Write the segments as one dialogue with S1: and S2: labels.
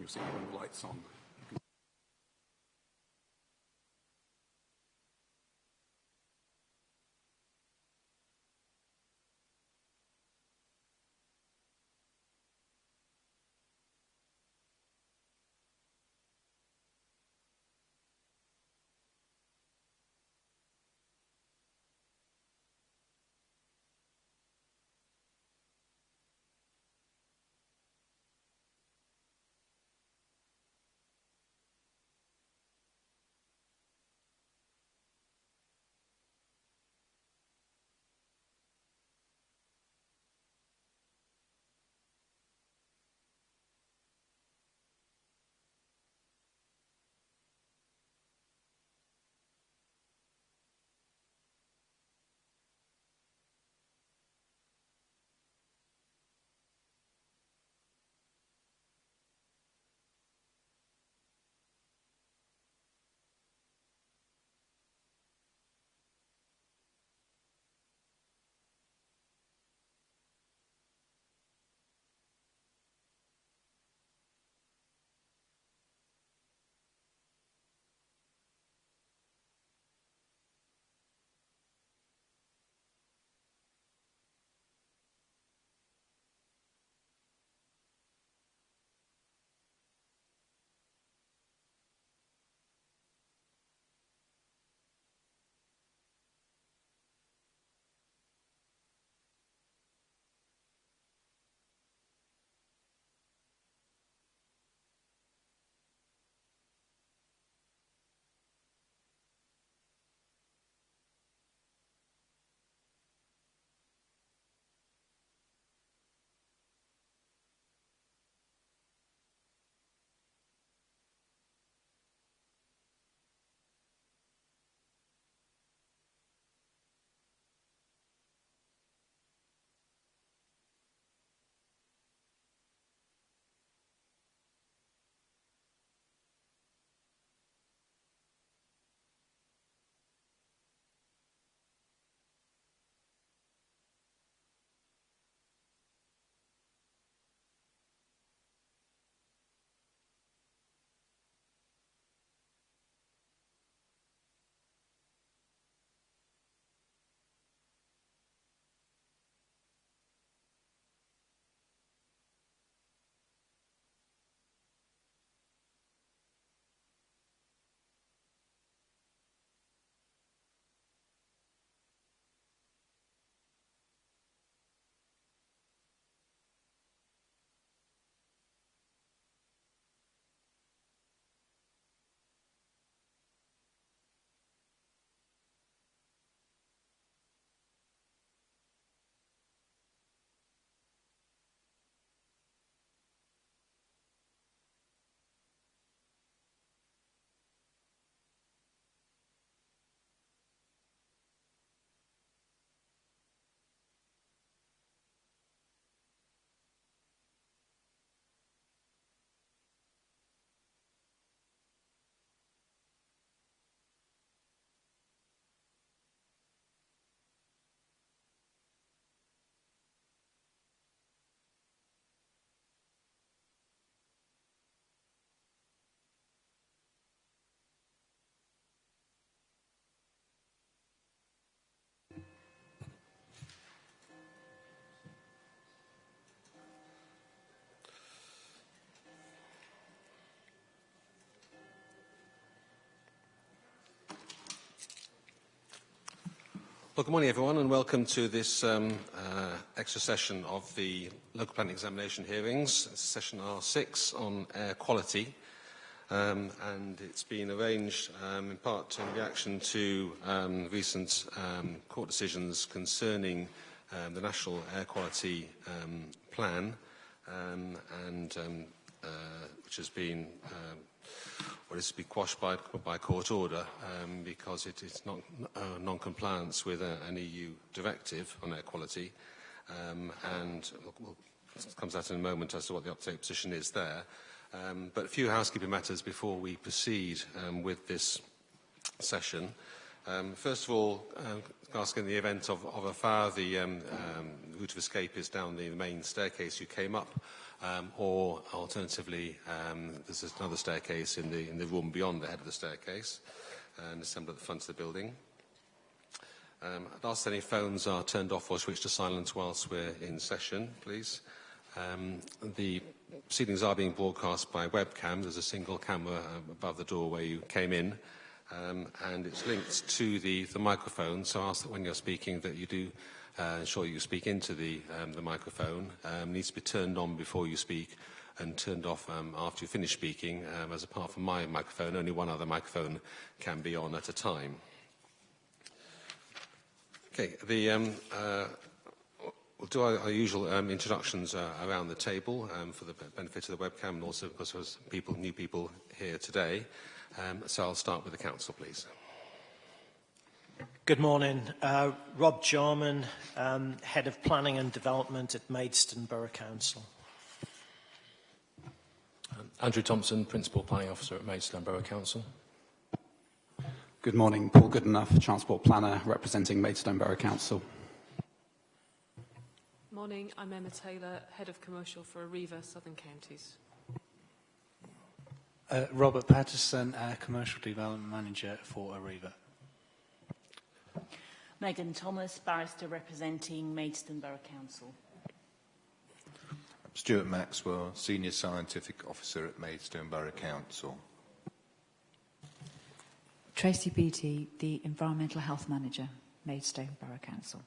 S1: you'll see when the light's on. Well, good morning, everyone, and welcome to this extra session of the Local Planning Examination hearings, session R6 on air quality. And it's been arranged in part in reaction to recent court decisions concerning the National Air Quality Plan, which has been is to be quashed by court order because it is not non-compliance with an EU directive on air quality, and we'll come to that in a moment as to what the update position is there. But a few housekeeping matters before we proceed with this session. First of all, asking in the event of a fire, the route of escape is down the main staircase you came up or alternatively, there's another staircase in the room beyond the head of the staircase, and assemble at the front of the building. I'd ask that any phones are turned off or switched to silent whilst we're in session, please. The proceedings are being broadcast by webcam. There's a single camera above the door where you came in, and it's linked to the microphone, so I ask that when you're speaking that you do ensure you speak into the microphone. Needs to be turned on before you speak and turned off after you finish speaking, as apart from my microphone, only one other microphone can be on at a time. Okay, we'll do our usual introductions around the table for the benefit of the webcam and also because there's new people here today. So I'll start with the Council, please.
S2: Good morning. Rob Jarman, Head of Planning and Development at Maidstone Borough Council.
S3: Andrew Thompson, Principal Planning Officer at Maidstone Borough Council.
S4: Good morning. Paul Goodenough, Transport Planner representing Maidstone Borough Council.
S5: Morning, I'm Emma Taylor, Head of Commercial for Arriva Southern Counties.
S6: Robert Patterson, Commercial Development Manager for Arriva.
S7: Megan Thomas, Barrister representing Maidstone Borough Council.
S8: Stuart Maxwell, Senior Scientific Officer at Maidstone Borough Council.
S9: Tracy Beattie, the Environmental Health Manager, Maidstone Borough Council.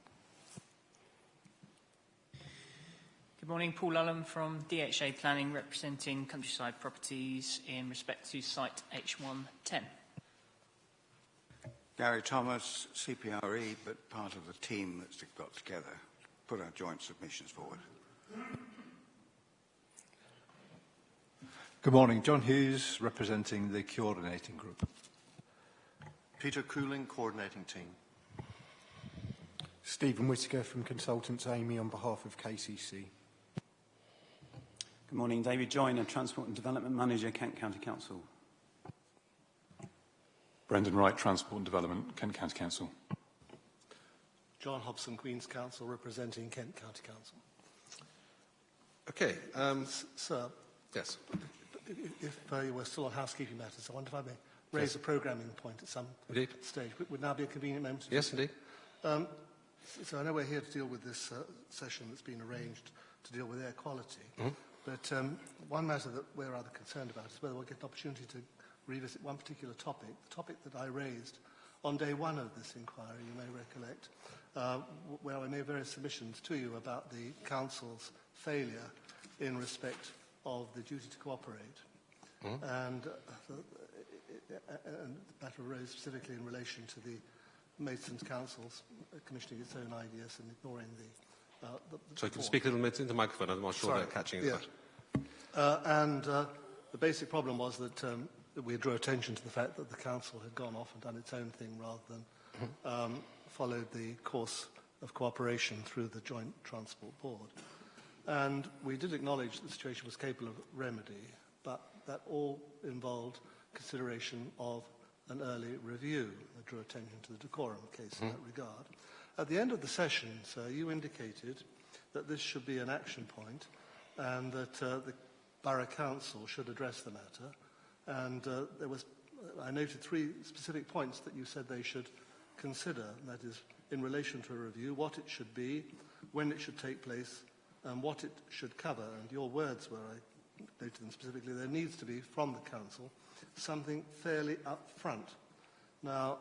S10: Good morning, Paul Ullum from DHA Planning, representing Countryside Properties in respect to site H110.
S11: Gary Thomas, CPRE, but part of the team that's got together, put our joint submissions forward.
S12: Good morning, John Hughes, representing the coordinating group.
S13: Peter Cooling, coordinating team.
S14: Stephen Whittaker from Consultants Amy on behalf of KCC.
S15: Good morning, David Joyner, Transport and Development Manager, Kent County Council.
S16: Brendan Wright, Transport and Development, Kent County Council.
S13: John Hobson, Queen's Counsel, representing Kent County Council.
S1: Okay.
S13: Sir.
S1: Yes.
S13: If you were still on housekeeping matters, I wonder if I may raise a programming point at some stage. Would now be a convenient moment?
S1: Yes, indeed.
S13: So I know we're here to deal with this session that's been arranged to deal with air quality. But one matter that we're rather concerned about is whether we'll get an opportunity to revisit one particular topic, the topic that I raised on day one of this inquiry, you may recollect, where I made various submissions to you about the Council's failure in respect of the duty to cooperate. And the matter arose specifically in relation to the Maidstone's Council's commissioning its own ideas and ignoring the
S1: so you can speak a little bit in the microphone. I'm not sure they're catching it.
S13: The basic problem was that we drew attention to the fact that the Council had gone off and done its own thing rather than followed the course of cooperation through the Joint Transport Board. And we did acknowledge that the situation was capable of remedy, but that all involved consideration of an early review. I drew attention to the decorum case in that regard. At the end of the session, sir, you indicated that this should be an action point and that the Borough Council should address the matter. And I noted three specific points that you said they should consider, that is, in relation to a review, what it should be, when it should take place, and what it should cover. And your words were, I noted them specifically, there needs to be, from the Council, something fairly upfront. Now,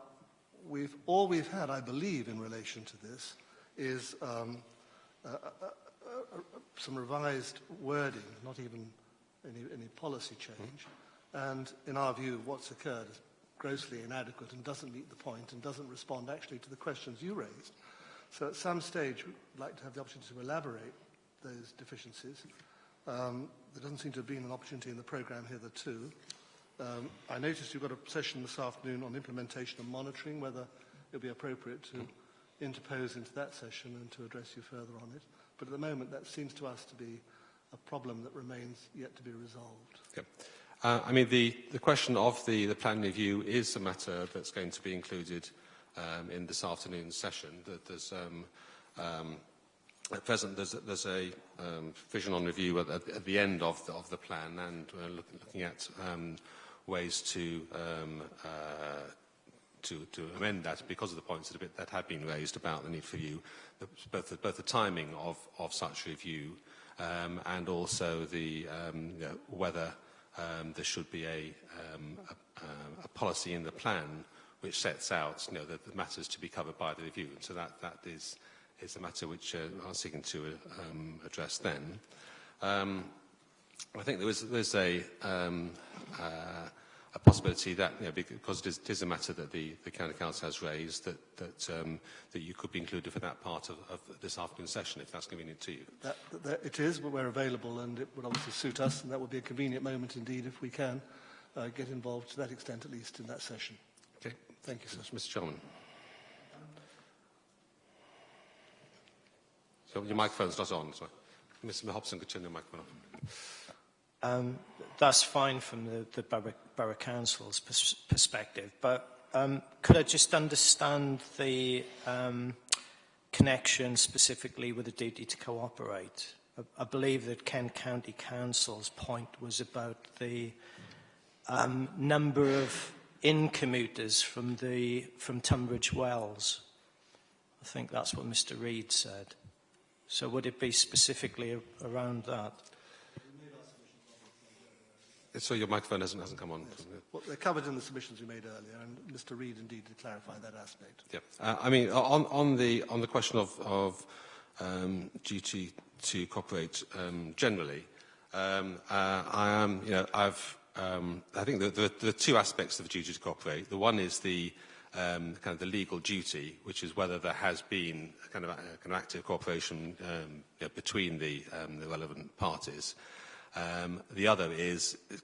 S13: all we've had, I believe, in relation to this is some revised wording, not even any policy change. And in our view, what's occurred is grossly inadequate and doesn't meet the point and doesn't respond actually to the questions you raised. So at some stage, we'd like to have the opportunity to elaborate those deficiencies. There doesn't seem to have been an opportunity in the programme hitherto. I noticed you've got a session this afternoon on implementation and monitoring, whether it would be appropriate to interpose into that session and to address you further on it. But at the moment, that seems to us to be a problem that remains yet to be resolved.
S1: Okay. I mean, the question of the plan review is a matter that's going to be included in this afternoon's session. There's At present, there's a vision on review at the end of the plan, and we're looking at ways to amend that because of the points that have been raised about the need for review, both the timing of such review and also the whether there should be a policy in the plan which sets out the matters to be covered by the review. So that is the matter which I'm seeking to address then. I think there's a possibility that, because it is a matter that the County Council has raised, that you could be included for that part of this afternoon's session, if that's convenient to you.
S13: It is, but we're available, and it would obviously suit us, and that would be a convenient moment indeed if we can get involved to that extent, at least in that session.
S1: Okay.
S13: Thank you, sir.
S1: Mr. Chalman. So your microphone's not on, sorry. Mr. Hobson, could turn your microphone on.
S2: That's fine from the Borough Council's perspective, but could I just understand the connection specifically with the duty to cooperate? I believe that Kent County Council's point was about the number of in-commuters from Tunbridge Wells. I think that's what Mr. Reid said. So would it be specifically around that?
S1: So your microphone hasn't come on.
S13: Yes. Well, they're covered in the submissions we made earlier, and Mr. Reid indeed did clarify that aspect.
S1: Yeah. I mean, on the question of duty to cooperate generally, I think that there are two aspects of the duty to cooperate. The one is the kind of the legal duty, which is whether there has been a kind of active cooperation between the relevant parties. The other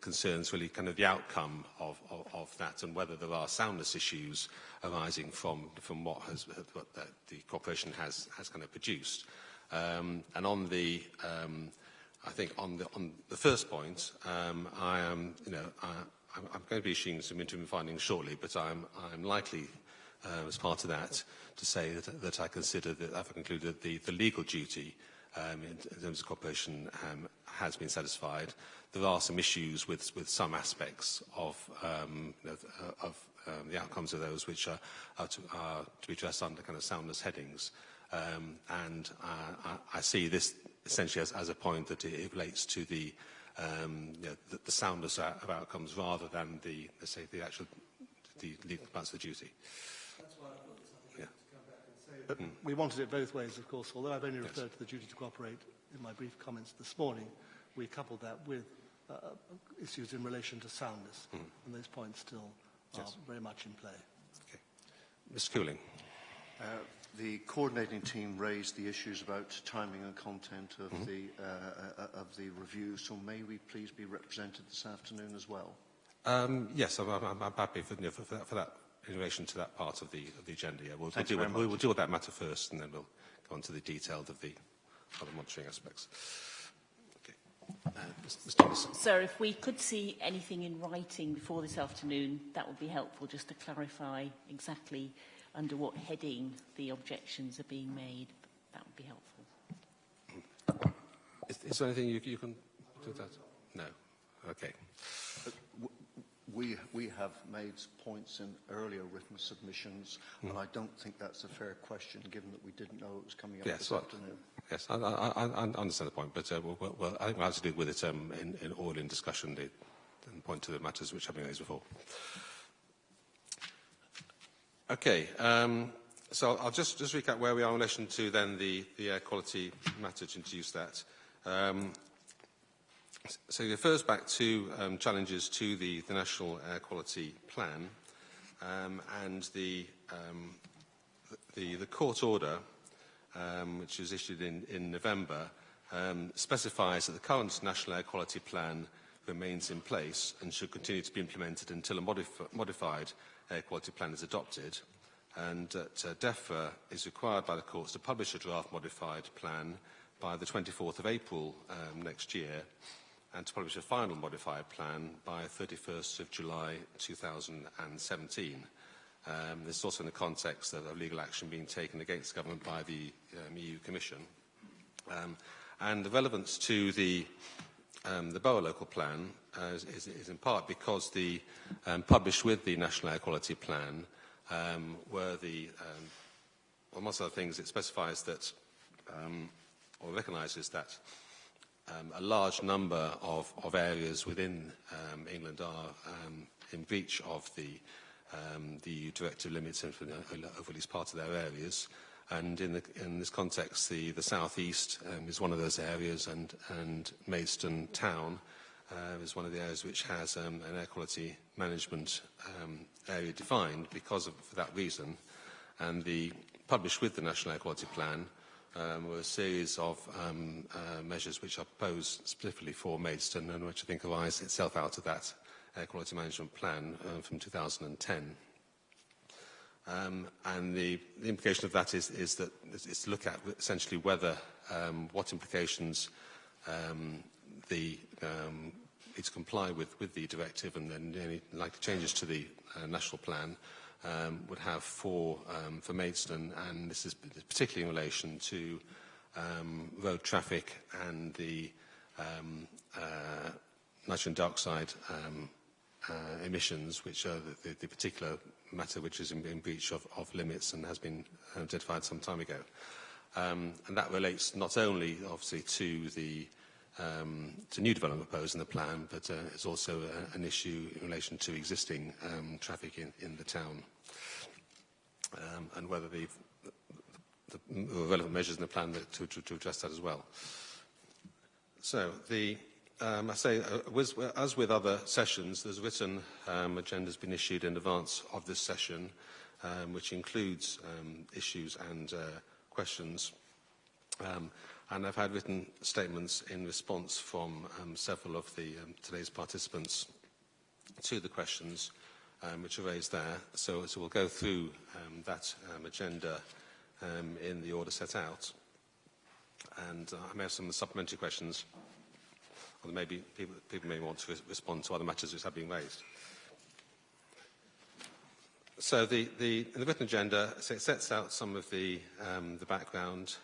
S1: concerns really kind of the outcome of that, and whether there are soundness issues arising from what the cooperation has kind of produced. And on the I think on the first point, I'm going to be issuing some interim findings shortly, but I'm likely, as part of that, to say that I consider that I've concluded the legal duty in terms of cooperation has been satisfied. There are some issues with some aspects of the outcomes of those which are to be addressed under kind of soundness headings. And I see this essentially as a point that it relates to the soundness of outcomes rather than the legal parts of the duty.
S13: That's why I thought something to come back and say that we wanted it both ways, of course. Although I've only referred to the duty to cooperate in my brief comments this morning, we coupled that with issues in relation to soundness, and those points still are very much in play.
S1: Okay. Mr. Cooling.
S17: The coordinating team raised the issues about timing and content of the review, so may we please be represented this afternoon as well?
S1: Yes, I'm happy for that in relation to that part of the agenda. Yeah, we'll deal with that matter first, and then we'll go on to the detailed of the other monitoring aspects. Okay. Ms. Thomas.
S7: Sir, if we could see anything in writing before this afternoon, that would be helpful, just to clarify exactly under what heading the objections are being made. That would be helpful.
S1: Is there anything you can do that? No. Okay.
S17: We have made points in earlier written submissions, and I don't think that's a fair question, given that we didn't know it was coming up this afternoon.
S1: Yes, I understand the point, but I think we'll have to deal with it in oral in discussion and point to the matters which have been raised before. Okay, so I'll just recap where we are in relation to then the air quality matter to introduce that. So it refers back to challenges to the National Air Quality Plan, and the court order, which was issued in November, specifies that the current National Air Quality Plan remains in place and should continue to be implemented until a modified air quality plan is adopted, and that DEFRA is required by the courts to publish a draft modified plan by the 24th of April next year, and to publish a final modified plan by 31st of July 2017. This is also in the context of legal action being taken against the government by the EU Commission. And the relevance to the borough local plan is in part because the published with the National Air Quality Plan were the, amongst other things, it specifies that, or recognises that a large number of areas within England are in breach of the EU directive limits over at least part of their areas. And in this context, the South East is one of those areas, and Maidstone Town is one of the areas which has an air quality management area defined for that reason. And the published with the National Air Quality Plan were a series of measures which are proposed specifically for Maidstone and which I think arise itself out of that air quality management plan from 2010. And the implication of that is that it's to look at essentially whether what implications it's comply with the directive and then any likely changes to the national plan would have for Maidstone, and this is particularly in relation to road traffic and the nitrogen dioxide emissions, which are the particular matter which is in breach of limits and has been identified some time ago. And that relates not only, obviously, to new development proposed in the plan, but it's also an issue in relation to existing traffic in the town, and whether the relevant measures in the plan to address that as well. So I say, as with other sessions, there's a written agenda has been issued in advance of this session, which includes issues and questions. And I've had written statements in response from several of the today's participants to the questions which are raised there. So we'll go through that agenda in the order set out. And I may have some supplementary questions, or maybe people may want to respond to other matters which have been raised. So in the written agenda, it sets out some of the background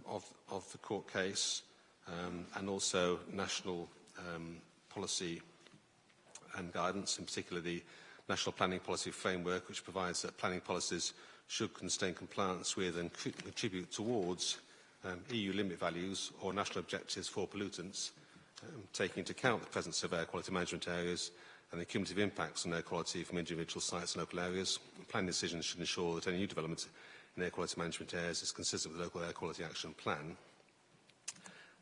S1: of the court case and also national policy and guidance, in particular the National Planning Policy Framework, which provides that planning policies should contain compliance with and contribute towards EU limit values or national objectives for pollutants, taking into account the presence of air quality management areas and the cumulative impacts on air quality from individual sites and local areas. Planning decisions should ensure that any new development in air quality management areas is consistent with the local air quality action plan.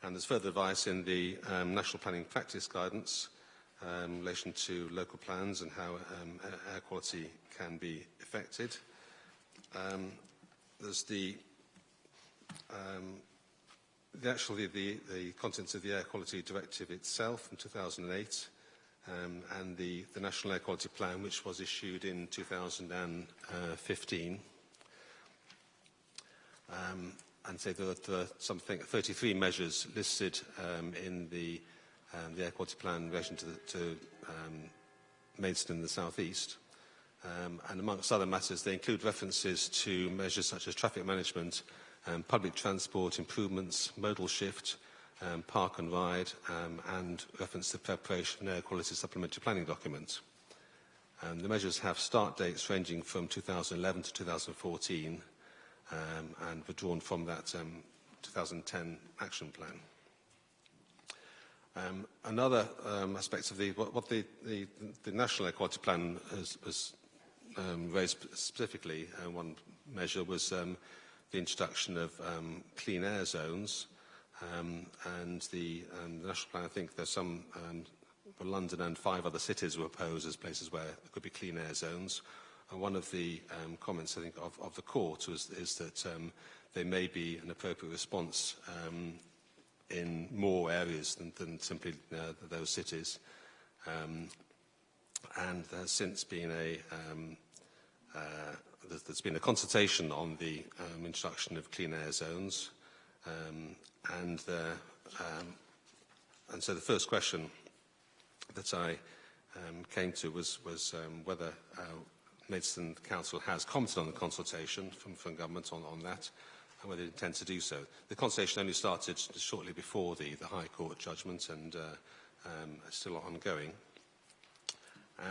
S1: And there's further advice in the National Planning Practice Guidance in relation to local plans and how air quality can be affected. There's the contents of the Air Quality Directive itself from 2008 and the National Air Quality Plan, which was issued in 2015. And so there are 33 measures listed in the Air Quality Plan in relation to Maidstone in the South East. And amongst other matters, they include references to measures such as traffic management, public transport improvements, modal shift, park and ride, and reference to the preparation of an air quality supplementary planning document. The measures have start dates ranging from 2011 to 2014 and were drawn from that 2010 action plan. Another aspect of what the National Air Quality Plan has raised specifically, one measure was the introduction of clean air zones, and the National Plan, I think there's some, for London and 5 other cities were proposed as places where there could be clean air zones. And one of the comments, I think, of the court is that there may be an appropriate response in more areas than simply those cities. And there's since been there's been a consultation on the introduction of clean air zones, and so the first question that I came to was whether Maidstone Council has commented on the consultation from government on that, and whether they intend to do so. The consultation only started shortly before the High Court judgment and is still ongoing.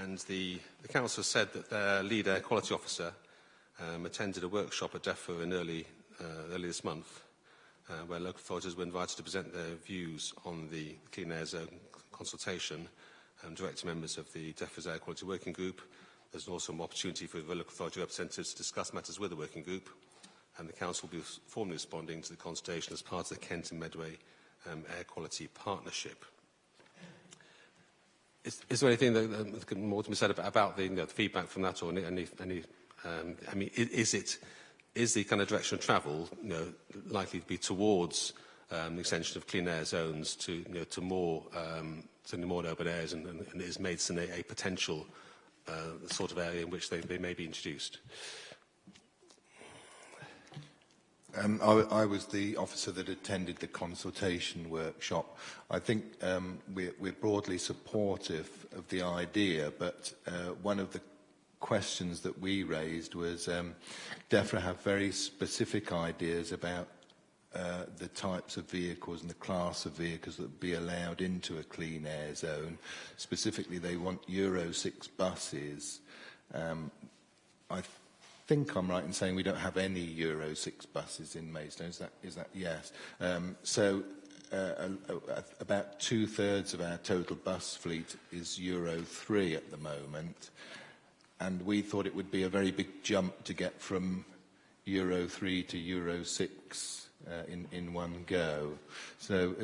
S1: And the Council said that their lead air quality officer attended a workshop at DEFRA in early this month, where local authorities were invited to present their views on the Clean Air Zone consultation, director members of the DEFRA's Air Quality Working Group. There's also an opportunity for the local authority representatives to discuss matters with the working group, and the Council will be formally responding to the consultation as part of the Kent and Medway Air Quality Partnership. Is there anything that more to be said about the feedback from that, or any I mean, is the kind of direction of travel likely to be towards the extension of clean air zones to more urban areas, and is Maidstone a potential sort of area in which they may be introduced?
S8: I was the officer that attended the consultation workshop. I think we're broadly supportive of the idea, but one of the questions that we raised was DEFRA have very specific ideas about the types of vehicles and the class of vehicles that would be allowed into a clean air zone. Specifically, they want Euro 6 buses. I think I'm right in saying we don't have any Euro 6 buses in Maidstone. Is that yes? So about 2/3 of our total bus fleet is Euro 3 at the moment, and we thought it would be a very big jump to get from Euro 3 to Euro 6 in one go. So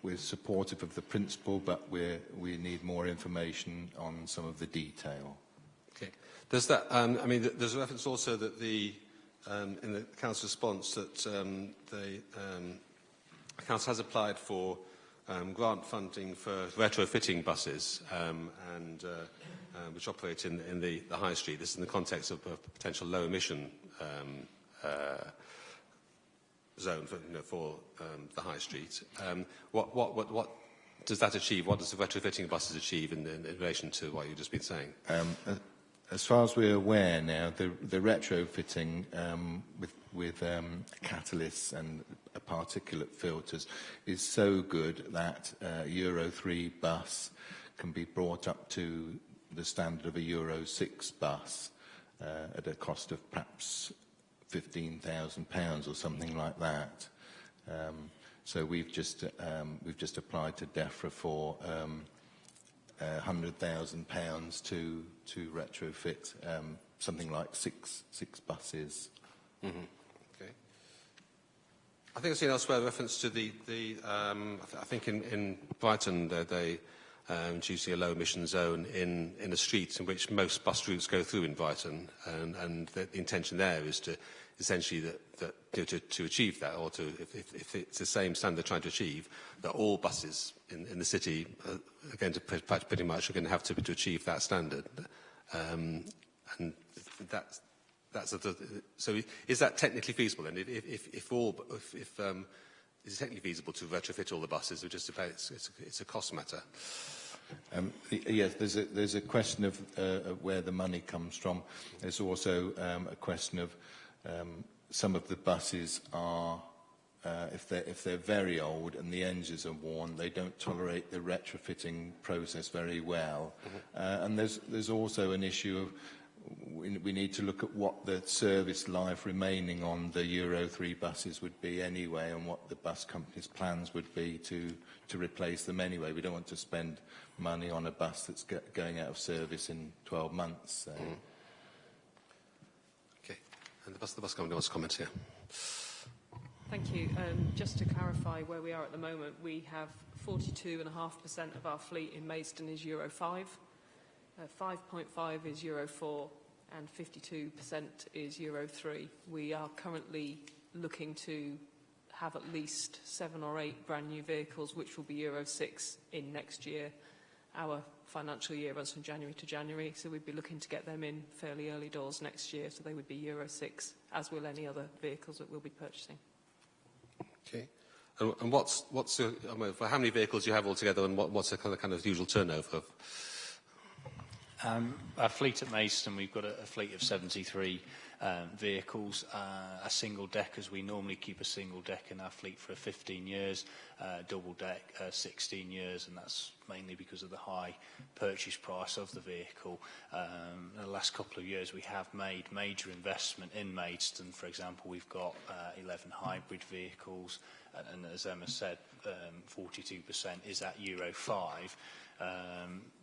S8: we're supportive of the principle, but we need more information on some of the detail.
S1: Okay. Does that? I mean, there's a reference also that in the Council response that the Council has applied for grant funding for retrofitting buses which operate in the High Street. This is in the context of a potential low emission zone for the High Street. What does that achieve? What does the retrofitting of buses achieve in relation to what you've just been saying?
S8: As far as we're aware now, the retrofitting with catalysts and particulate filters is so good that a Euro 3 bus can be brought up to the standard of a Euro 6 bus at a cost of perhaps £15,000 or something like that. So we've just applied to DEFRA for £100,000 to retrofit something like six buses.
S1: Mm-hmm. Okay. I think I've seen elsewhere reference to I think in Brighton they introducing a low emission zone in a street in which most bus routes go through in Brighton, and the intention there is to essentially to achieve that, or to if it's the same standard they're trying to achieve, that all buses in the city are going to pretty much are going to have to achieve that standard, and so is that technically feasible? And if is it technically feasible to retrofit all the buses, or just about it's a cost matter?
S8: Yes, there's a question of where the money comes from. There's also a question of some of the buses are, if they're very old and the engines are worn, they don't tolerate the retrofitting process very well. Mm-hmm. And there's also an issue of we need to look at what the service life remaining on the Euro 3 buses would be anyway, and what the bus company's plans would be to replace them anyway. We don't want to spend money on a bus that's going out of service in 12 months. So. Mm.
S1: Okay. And the bus company wants to comment here.
S5: Thank you. Just to clarify where we are at the moment, we have 42.5% of our fleet in Maidstone is Euro 5. 5.5 is Euro 4 and 52% is Euro 3. We are currently looking to have at least 7 or 8 brand new vehicles which will be Euro 6 in next year. Our financial year runs from January to January, so we'd be looking to get them in fairly early doors next year, so they would be Euro 6, as will any other vehicles that we'll be purchasing.
S1: Okay. And what's for how many vehicles do you have altogether, and what's the kind of usual turnover of?
S6: Our fleet at Maidstone, we've got a fleet of 73 vehicles. A single deck, as we normally keep a single deck in our fleet for 15 years, double deck 16 years, and that's mainly because of the high purchase price of the vehicle. In the last couple of years we have made major investment in Maidstone. For example, we've got 11 hybrid vehicles, and as Emma said, 42% is at Euro 5.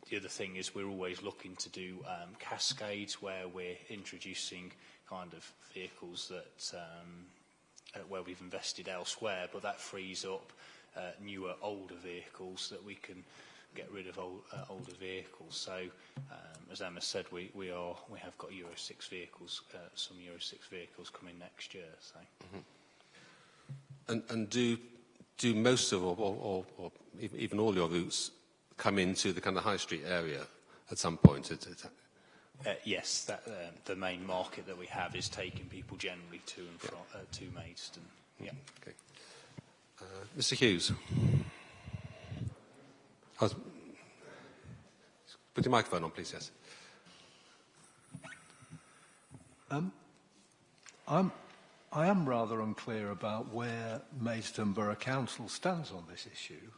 S6: The other thing is we're always looking to do cascades where we're introducing kind of vehicles that where we've invested elsewhere, but that frees up newer, older vehicles that we can get rid of older vehicles. So, as Emma said, we have got Euro 6 vehicles, some Euro 6 vehicles coming next year. So.
S1: And do most of or even all your routes come into the kind of high street area at some point?
S6: Yes, the main market that we have is taking people generally to and from to Maidstone. Yeah.
S1: Okay. Mr. Hughes. Put your microphone on, please. Yes.
S12: I am rather unclear about where Maidstone Borough Council stands on this issue.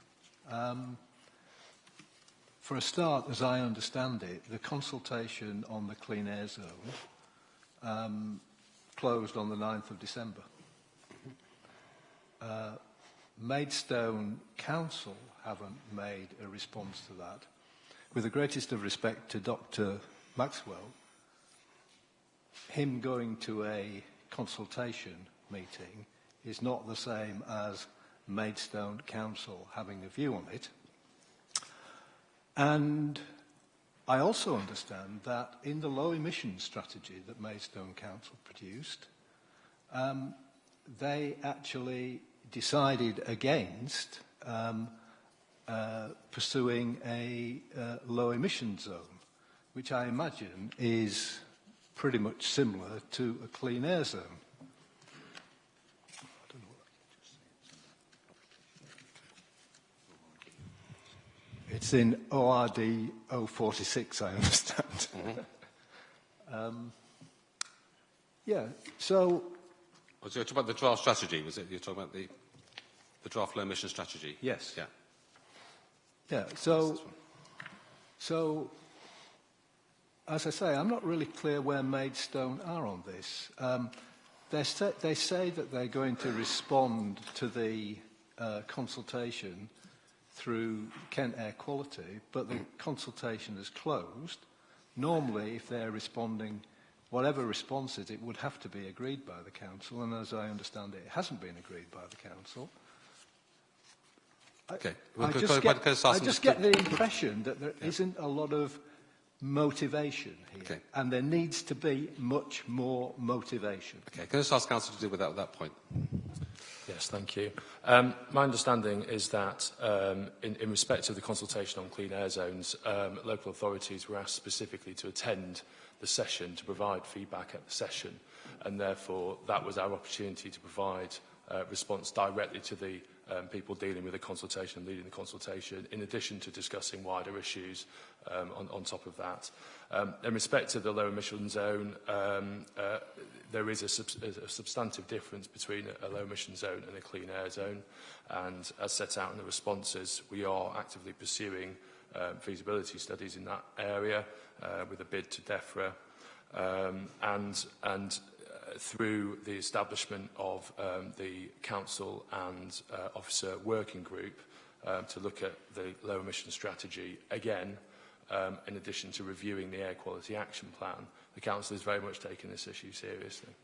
S12: For a start, as I understand it, the consultation on the Clean Air Zone closed on the 9th of December. Maidstone Council haven't made a response to that. With the greatest of respect to Dr. Maxwell, him going to a consultation meeting is not the same as Maidstone Council having a view on it. And I also understand that in the low emission strategy that Maidstone Council produced, they actually decided against pursuing a low emission zone, which I imagine is pretty much similar to a clean air zone. It's in ORD 046, I understand. Yeah, so...
S1: Was you talking about the draft strategy? Was it you're talking about the draft low emission strategy?
S12: Yes.
S1: Yeah.
S12: Yeah, so as I say, I'm not really clear where Maidstone are on this. They say that they're going to respond to the consultation through Kent Air Quality, but the consultation is closed. Normally, if they're responding, whatever response it would have to be agreed by the council, and as I understand it, it hasn't been agreed by the council.
S1: Okay.
S12: I just get the impression that there isn't a lot of motivation here,
S1: okay,
S12: and there needs to be much more motivation.
S1: Okay, can I just ask Council to deal with that point?
S3: Yes, thank you. My understanding is that in respect of the consultation on clean air zones, local authorities were asked specifically to attend the session to provide feedback at the session, and therefore that was our opportunity to provide response directly to the people dealing with the consultation, leading the consultation, in addition to discussing wider issues on top of that. In respect to the low emission zone, there is a substantive difference between a low emission zone and a clean air zone, and as set out in the responses, we are actively pursuing feasibility studies in that area with a bid to DEFRA, and through the establishment of the council and officer working group to look at the low emission strategy again, in addition to reviewing the air quality action plan. The council is very much taking this issue seriously.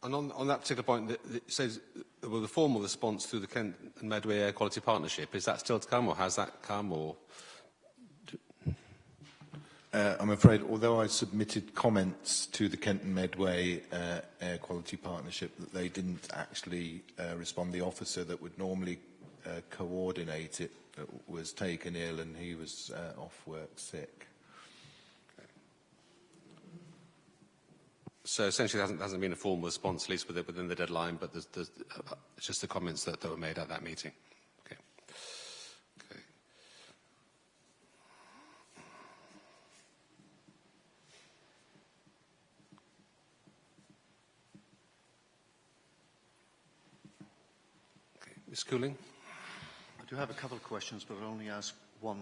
S1: And on that particular point, it says well, the formal response through the Kent and Medway Air Quality Partnership, is that still to come, or has that come, or...?
S8: I'm afraid, although I submitted comments to the Kent and Medway Air Quality Partnership, that they didn't actually respond. The officer that would normally coordinate it was taken ill, and he was off work sick.
S1: So essentially there hasn't been a formal response, at least within the deadline, but there's just the comments that were made at that meeting. Okay. Okay. Ms. Cooling?
S17: I do have a couple of questions, but I'll only ask one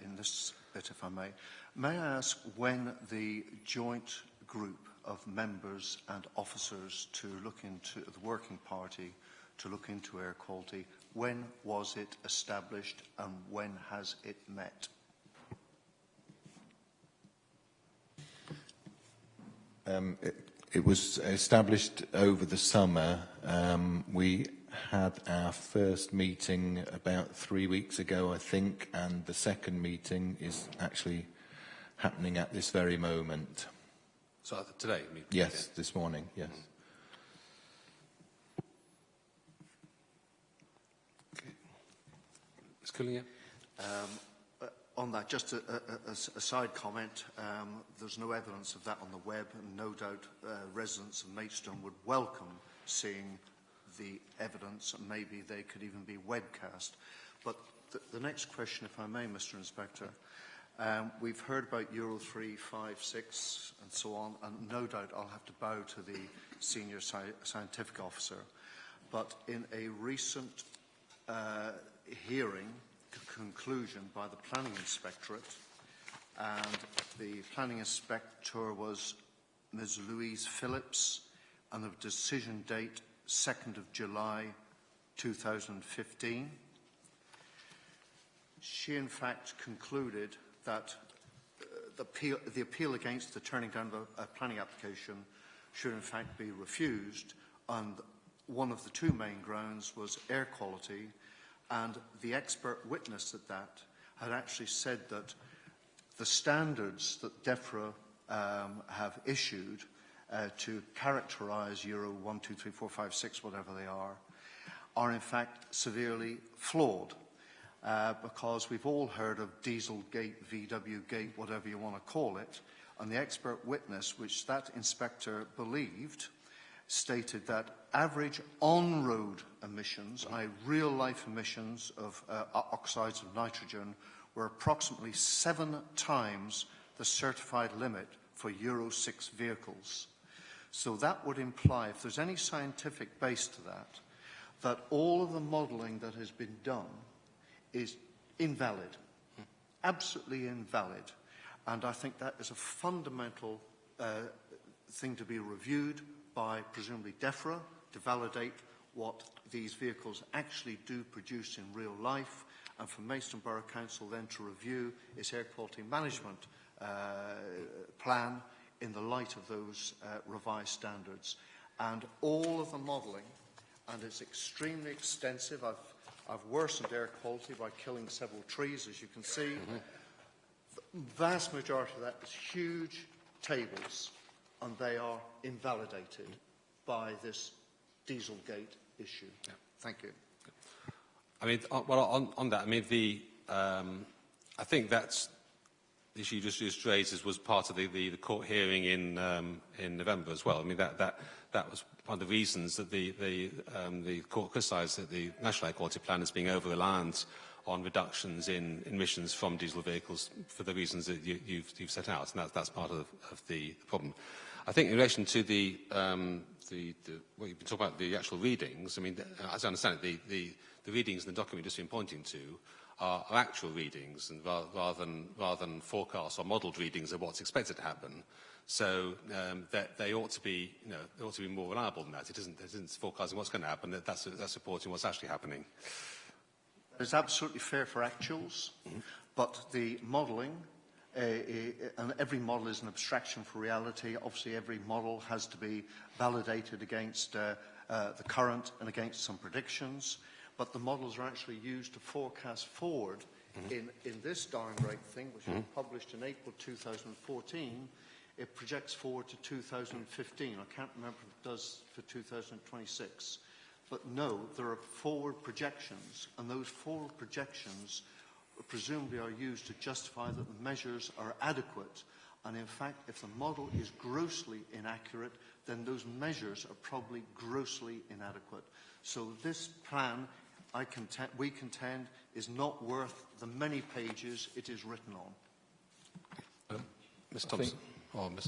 S17: in this bit, if I may. May I ask when the joint group of members and officers to look into the working party to look into air quality, when was it established and when has it met?
S8: It was established over the summer. We had our first meeting about 3 weeks ago, I think, and the second meeting is actually happening at this very moment.
S1: So today?
S8: Yes, this morning, yes.
S1: Okay. Ms. Cooling, yeah?
S17: On that, just a side comment, there's no evidence of that on the web, and no doubt residents of Maidstone would welcome seeing the evidence, and maybe they could even be webcast. But the next question, if I may, Mr. Inspector, we've heard about Euro 3, 5, 6, and so on, and no doubt I'll have to bow to the senior scientific officer. But in a recent hearing, conclusion by the Planning Inspectorate, and the Planning Inspector was Ms. Louise Phillips, and the decision date 2nd of July 2015. She in fact concluded that the appeal against the turning down of a planning application should in fact be refused, and one of the two main grounds was air quality, and the expert witness at that had actually said that the standards that DEFRA have issued to characterise Euro 1, 2, 3, 4, 5, 6, whatever they are in fact severely flawed. Because we've all heard of Dieselgate, VW-gate, whatever you want to call it, and the expert witness, which that inspector believed, stated that average on-road emissions, i.e. real-life emissions of oxides of nitrogen, were approximately 7 times the certified limit for Euro 6 vehicles. So that would imply, if there's any scientific base to that, that all of the modelling that has been done is invalid, absolutely invalid. And I think that is a fundamental thing to be reviewed by presumably DEFRA to validate what these vehicles actually do produce in real life, and for Maidstone Borough Council then to review its air quality management plan in the light of those revised standards. And all of the modelling, and it's extremely extensive. I've worsened air quality by killing several trees, as you can see. The vast majority of that is huge tables, and they are invalidated by this Dieselgate issue.
S1: Yeah.
S17: Thank you.
S1: I mean, well, on that, I mean, I think that's the issue you just raised was part of the court hearing in November as well. I mean, that was one of the reasons that the court criticised that the National Air Quality Plan is being over-reliant on reductions in emissions from diesel vehicles for the reasons that you've set out, and that's part of the problem. I think in relation to what you've been talking about, the actual readings, I mean, as I understand it, the readings in the document you've just been pointing to are actual readings, and rather than forecasts or modelled readings of what's expected to happen. So that they ought to be, they ought to be more reliable than that. It isn't forecasting what's going to happen. That's reporting what's actually happening.
S17: It's absolutely fair for actuals, but the modelling, and every model is an abstraction for reality. Obviously, every model has to be validated against the current and against some predictions. But the models are actually used to forecast forward. In this darn great thing, which was published in April 2014, it projects forward to 2015. I can't remember if it does for 2026. But no, there are forward projections, and those forward projections presumably are used to justify that the measures are adequate. And in fact, if the model is grossly inaccurate, then those measures are probably grossly inadequate. So this plan, we contend, is not worth the many pages it is written on.
S1: Ms. Thompson.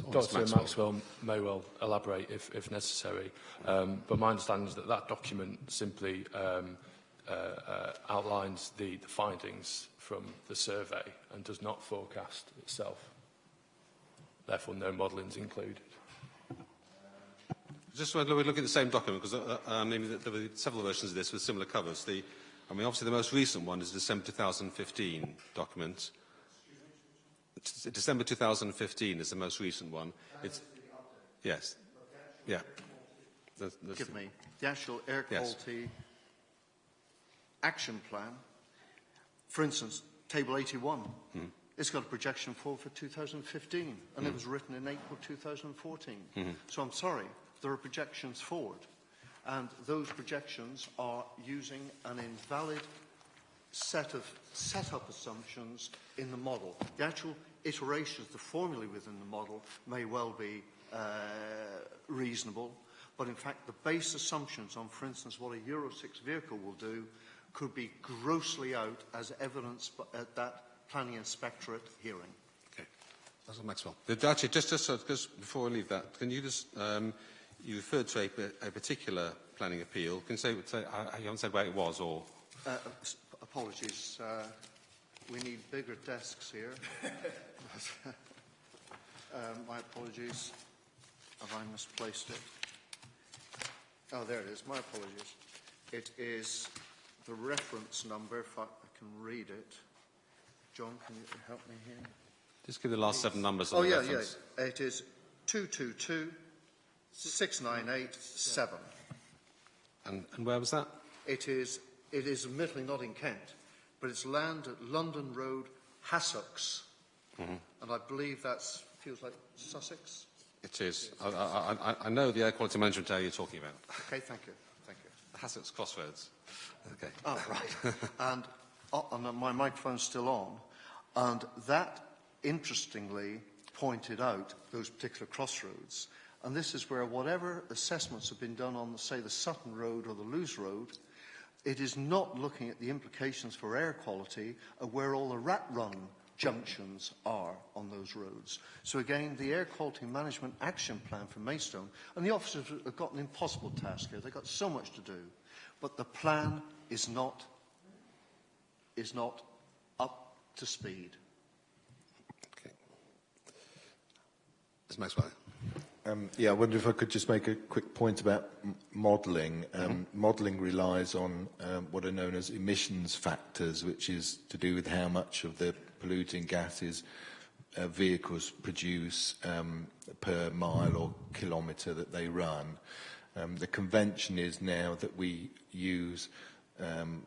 S3: Dr. Maxwell may well elaborate if necessary, but my understanding is that document simply outlines the findings from the survey and does not forecast itself. Therefore, no modelling is included.
S1: Just when we look at the same document, because there were several versions of this with similar covers. Obviously the most recent one is the December 2015 document. December 2015 is the most recent one. Yes. Yeah.
S17: Give me the actual air quality action plan. For instance, table 81. It's got a projection for 2015, and it was written in April 2014. So I'm sorry, there are projections forward, and those projections are using an invalid set of set-up assumptions in the model. The actual iterations, the formulae within the model may well be reasonable, but in fact the base assumptions on, for instance, what a Euro 6 vehicle will do could be grossly out as evidenced at that planning inspectorate hearing.
S1: Okay. That's Maxwell. Actually, just before I leave that, can you just, you referred to a particular planning appeal. Can you say you haven't said where it was, or?
S17: Apologies. We need bigger desks here. My apologies. Have I misplaced it? Oh, there it is. My apologies. It is the reference number, if I can read it. John, can you help me here?
S1: Just give the last 7 numbers on the reference.
S17: Yeah. It is 222-698-7.
S1: And where was that?
S17: It is admittedly not in Kent, but it's land at London Road, Hassocks. And I believe that feels like Sussex.
S1: It is. I know the air quality management area you're talking about.
S17: Okay, thank you.
S1: The Hassocks Crossroads. Okay.
S17: Oh, right. and my microphone's still on. And that, interestingly, pointed out those particular crossroads. And this is where whatever assessments have been done on, say, the Sutton Road or the Lewes Road, it is not looking at the implications for air quality of where all the rat run junctions are on those roads. So again, the air quality management action plan for Maidstone, and the officers have got an impossible task here. They've got so much to do, but the plan is not up to speed.
S1: Okay. Ms. Maxwell.
S8: I wonder if I could just make a quick point about modelling. Modelling relies on what are known as emissions factors, which is to do with how much of the polluting gases vehicles produce per mile or kilometre that they run. The convention is now that we use,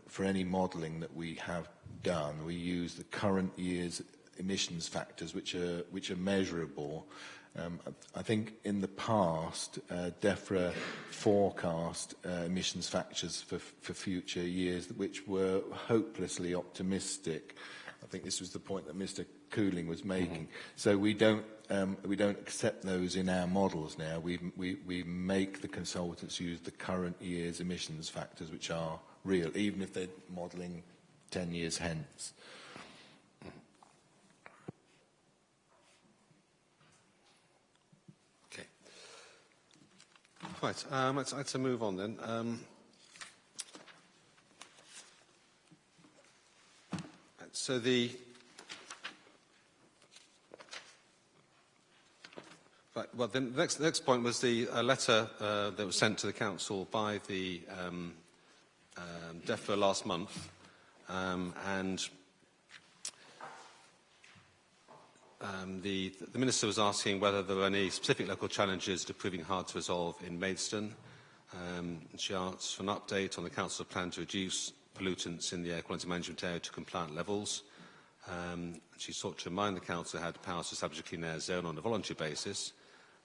S8: for any modelling that we have done, we use the current year's emissions factors, which are measurable. I think in the past, DEFRA forecast emissions factors for future years, which were hopelessly optimistic. I think this was the point that Mr. Cooling was making. So we don't accept those in our models now. We make the consultants use the current year's emissions factors, which are real, even if they're modelling 10 years hence.
S1: Right, let's move on then. So the next point was the letter that was sent to the council by the DEFRA last month, and the Minister was asking whether there were any specific local challenges to proving hard to resolve in Maidstone. She asked for an update on the Council's plan to reduce pollutants in the air quality management area to compliant levels. She sought to remind the Council it had powers to establish a clean air zone on a voluntary basis,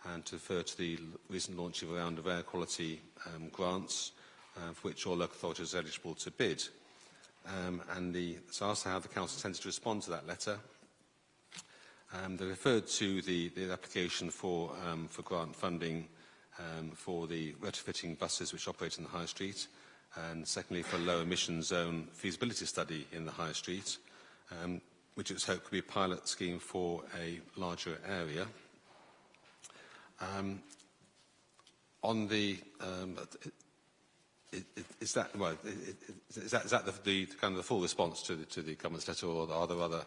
S1: and to refer to the recent launch of a round of air quality grants, for which all local authorities are eligible to bid. So I asked how the Council intended to respond to that letter. They referred to the application for grant funding for the retrofitting buses which operate in the High Street, and secondly for a low emission zone feasibility study in the High Street, which it's hoped could be a pilot scheme for a larger area. is that the kind of the full response to the government's letter, or are there other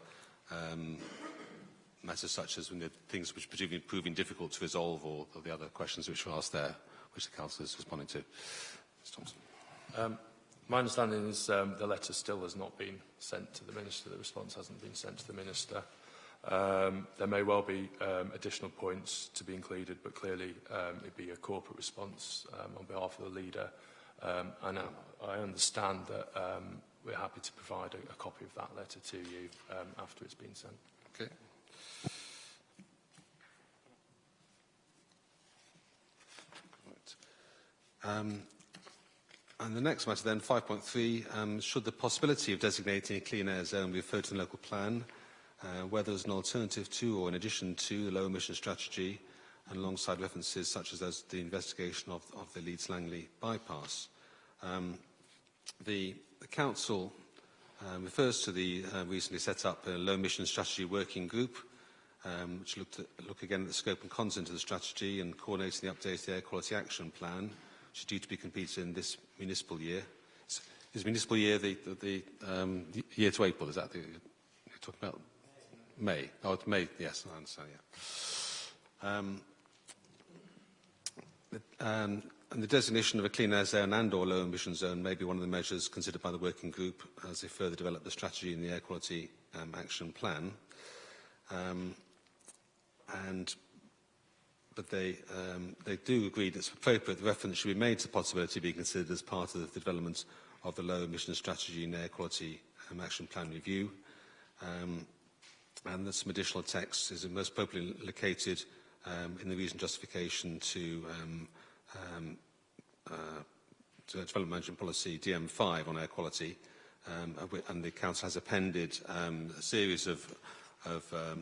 S1: matters such as things which are proving difficult to resolve, or the other questions which were asked there, which the Council is responding to? Mr. Thompson.
S3: My understanding is the letter still has not been sent to the Minister. The response hasn't been sent to the Minister. There may well be additional points to be included, but clearly it'd be a corporate response on behalf of the leader. And I understand that we're happy to provide a copy of that letter to you after it's been sent.
S1: Okay. And the next matter then, 5.3, should the possibility of designating a clean air zone be referred to the local plan, whether as an alternative to or in addition to the low emission strategy, and alongside references such as the investigation of the Leeds-Langley bypass. The Council refers to the recently set up low emission strategy working group, which look again at the scope and content of the strategy and coordinating the updated air quality action plan, which is due to be completed in this municipal year. Is municipal year the year to April? Is that you're talking about? May. Oh, it's May. Yes, I understand. Yeah. And the designation of a clean air zone and/or low emission zone may be one of the measures considered by the working group as they further develop the strategy in the air quality action plan. But they do agree that it's appropriate the reference should be made to the possibility of being considered as part of the development of the low emission strategy and air quality action plan review. And there's some additional text is most appropriately located in the reason justification to Development Management Policy DM5 on air quality, and the Council has appended a series of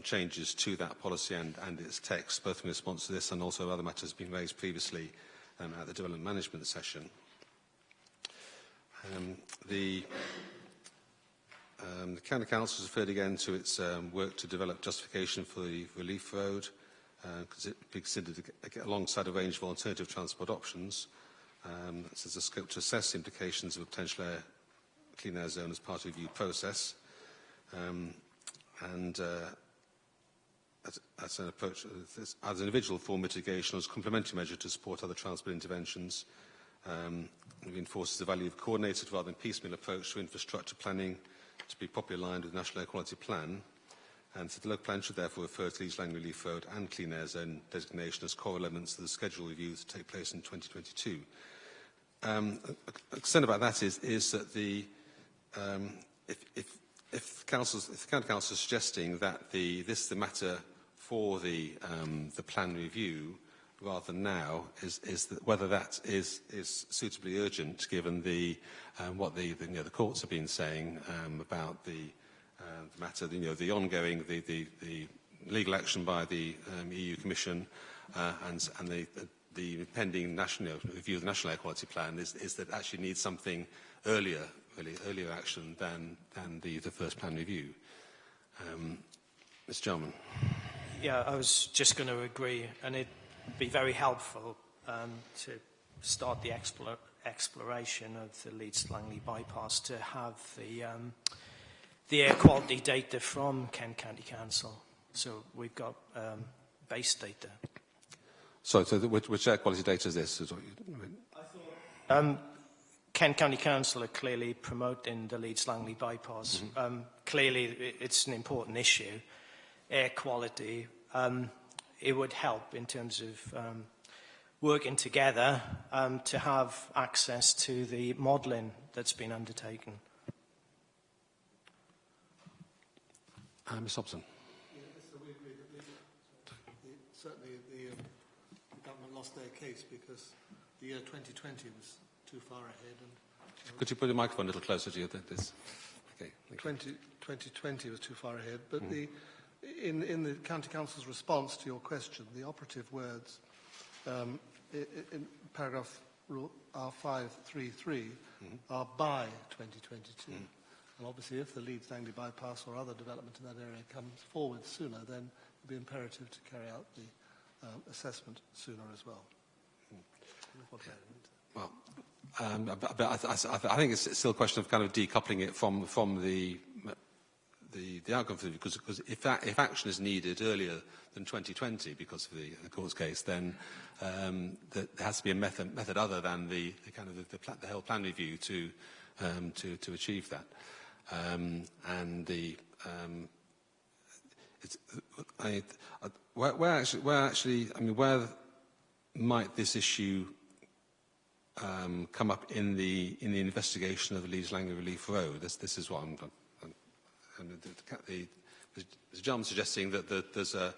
S1: changes to that policy and its text, both in response to this and also other matters being raised previously at the Development Management session. The County Council has referred again to its work to develop justification for the Relief Road, because it be considered alongside a range of alternative transport options. There's a scope to assess the implications of a potential clean air zone as part of the review process. As an approach, as an individual form mitigation or as a complementary measure to support other transport interventions, it reinforces the value of coordinated rather than piecemeal approach to infrastructure planning to be properly aligned with the National Air Quality Plan. And so the local plan should therefore refer to Leeds-Langley Relief Road and Clean Air Zone designation as core elements of the schedule reviews to take place in 2022. A concern about that is that if the County Council is suggesting that this is the matter for the plan review rather than now, is that whether that is suitably urgent given what the courts have been saying about the matter, the ongoing the legal action by the EU Commission and the pending national review of the National Air Quality Plan is that actually needs something earlier action than the first plan review. Mr. Jarman.
S2: Yeah, I was just going to agree, and it'd be very helpful to start the exploration of the Leeds-Langley bypass to have the air quality data from Kent County Council. So we've got base data.
S1: So which air quality data is this?
S2: Kent County Council are clearly promoting the Leeds-Langley bypass.
S1: Mm-hmm.
S2: Clearly, it's an important issue. Air quality, it would help in terms of working together to have access to the modelling that's been undertaken.
S1: Ms. Hobson.
S13: So we agree that certainly the government lost their case because the year 2020 was too far ahead. And,
S1: could you put the microphone a little closer to you? This. Okay.
S13: 2020 was too far ahead, but in the County Council's response to your question, the operative words in paragraph R533 are by 2022. And obviously, if the Leeds-Langley bypass or other development in that area comes forward sooner, then it would be imperative to carry out the assessment sooner as well.
S1: Well, But I think it's still a question of kind of decoupling it from the outcome, because if action is needed earlier than 2020 because of the court's case, then there has to be a method other than the whole plan review to achieve that. Where might this issue come up in the investigation of the Leeds Langley Relief Road? This is what the gentleman suggesting that there's a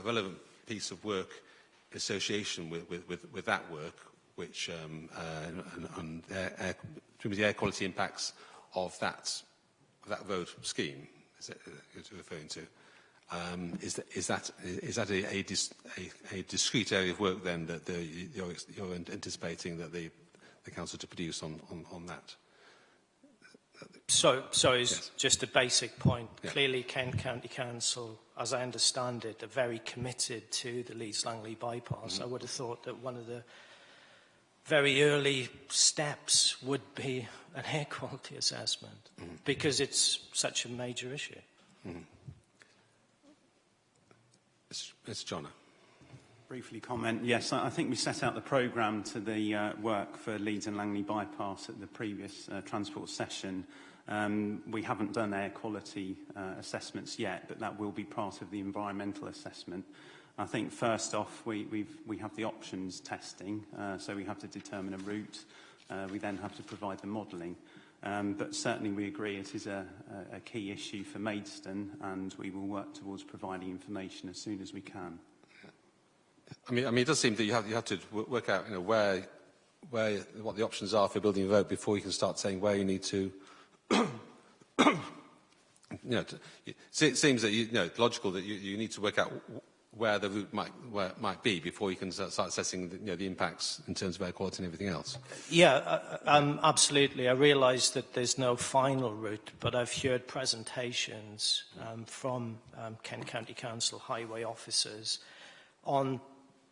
S1: relevant piece of work in association with that work, which and the air quality impacts of that road scheme is referring to. Is that a discrete area of work then that you're anticipating that the council to produce on that?
S2: So
S1: Yes.
S2: just a basic point.
S1: Yeah.
S2: Clearly, Kent County Council, as I understand it, are very committed to the Leeds Langley bypass. I would have thought that one of the very early steps would be an air quality assessment, because it's such a major issue.
S1: Mr. Johnner.
S15: Briefly comment. Yes, I think we set out the programme to the work for Leeds and Langley bypass at the previous transport session. We haven't done air quality assessments yet, but that will be part of the environmental assessment. I think first off, we have the options testing, so we have to determine a route. We then have to provide the modelling. But certainly we agree it is a key issue for Maidstone, and we will work towards providing information as soon as we can.
S1: I mean, it does seem that you have to work out, what the options are for building a road before you can start saying where you need to. It seems that it's logical that you need to work out where the route might be before you can start assessing the impacts in terms of air quality and everything else.
S2: Yeah, absolutely. I realise that there's no final route, but I've heard presentations from Kent County Council highway officers on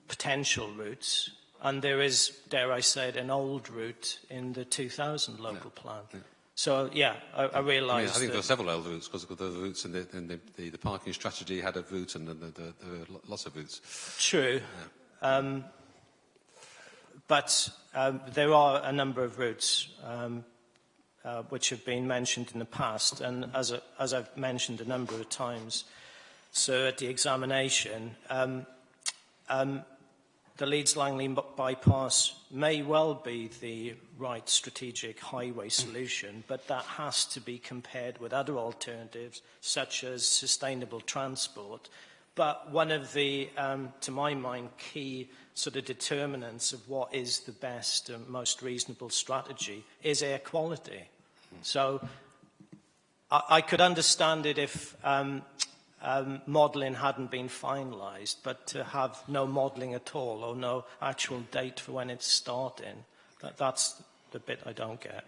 S2: potential routes, and there is, dare I say it, an old route in the 2000 local plan.
S1: Yeah.
S2: So, yeah, I realise
S1: I think there are several old routes, because the routes in the parking strategy had a route, and there are lots of routes.
S2: True. Yeah. But there are a number of routes which have been mentioned in the past, and as I've mentioned a number of times, so at the examination, the Leeds Langley bypass may well be the right strategic highway solution, but that has to be compared with other alternatives, such as sustainable transport. But one of the, to my mind, key sort of determinants of what is the best and most reasonable strategy is air quality. So I could understand it if modelling hadn't been finalised, but to have no modelling at all or no actual date for when it's starting, that's the bit I don't get.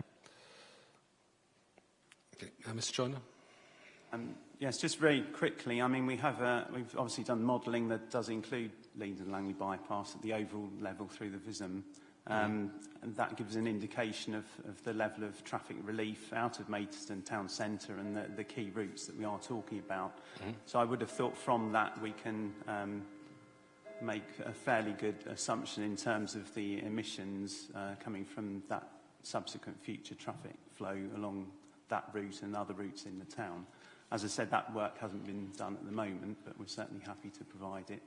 S1: Okay. Mr. Joyner?
S15: Yes, just very quickly. I mean, we've obviously done modelling that does include Leeds and Langley bypass at the overall level through the VISM. And that gives an indication of the level of traffic relief out of Maidstone town centre and the key routes that we are talking about. So I would have thought from that we can make a fairly good assumption in terms of the emissions coming from that subsequent future traffic flow along that route and other routes in the town. As I said, that work hasn't been done at the moment, but we're certainly happy to provide it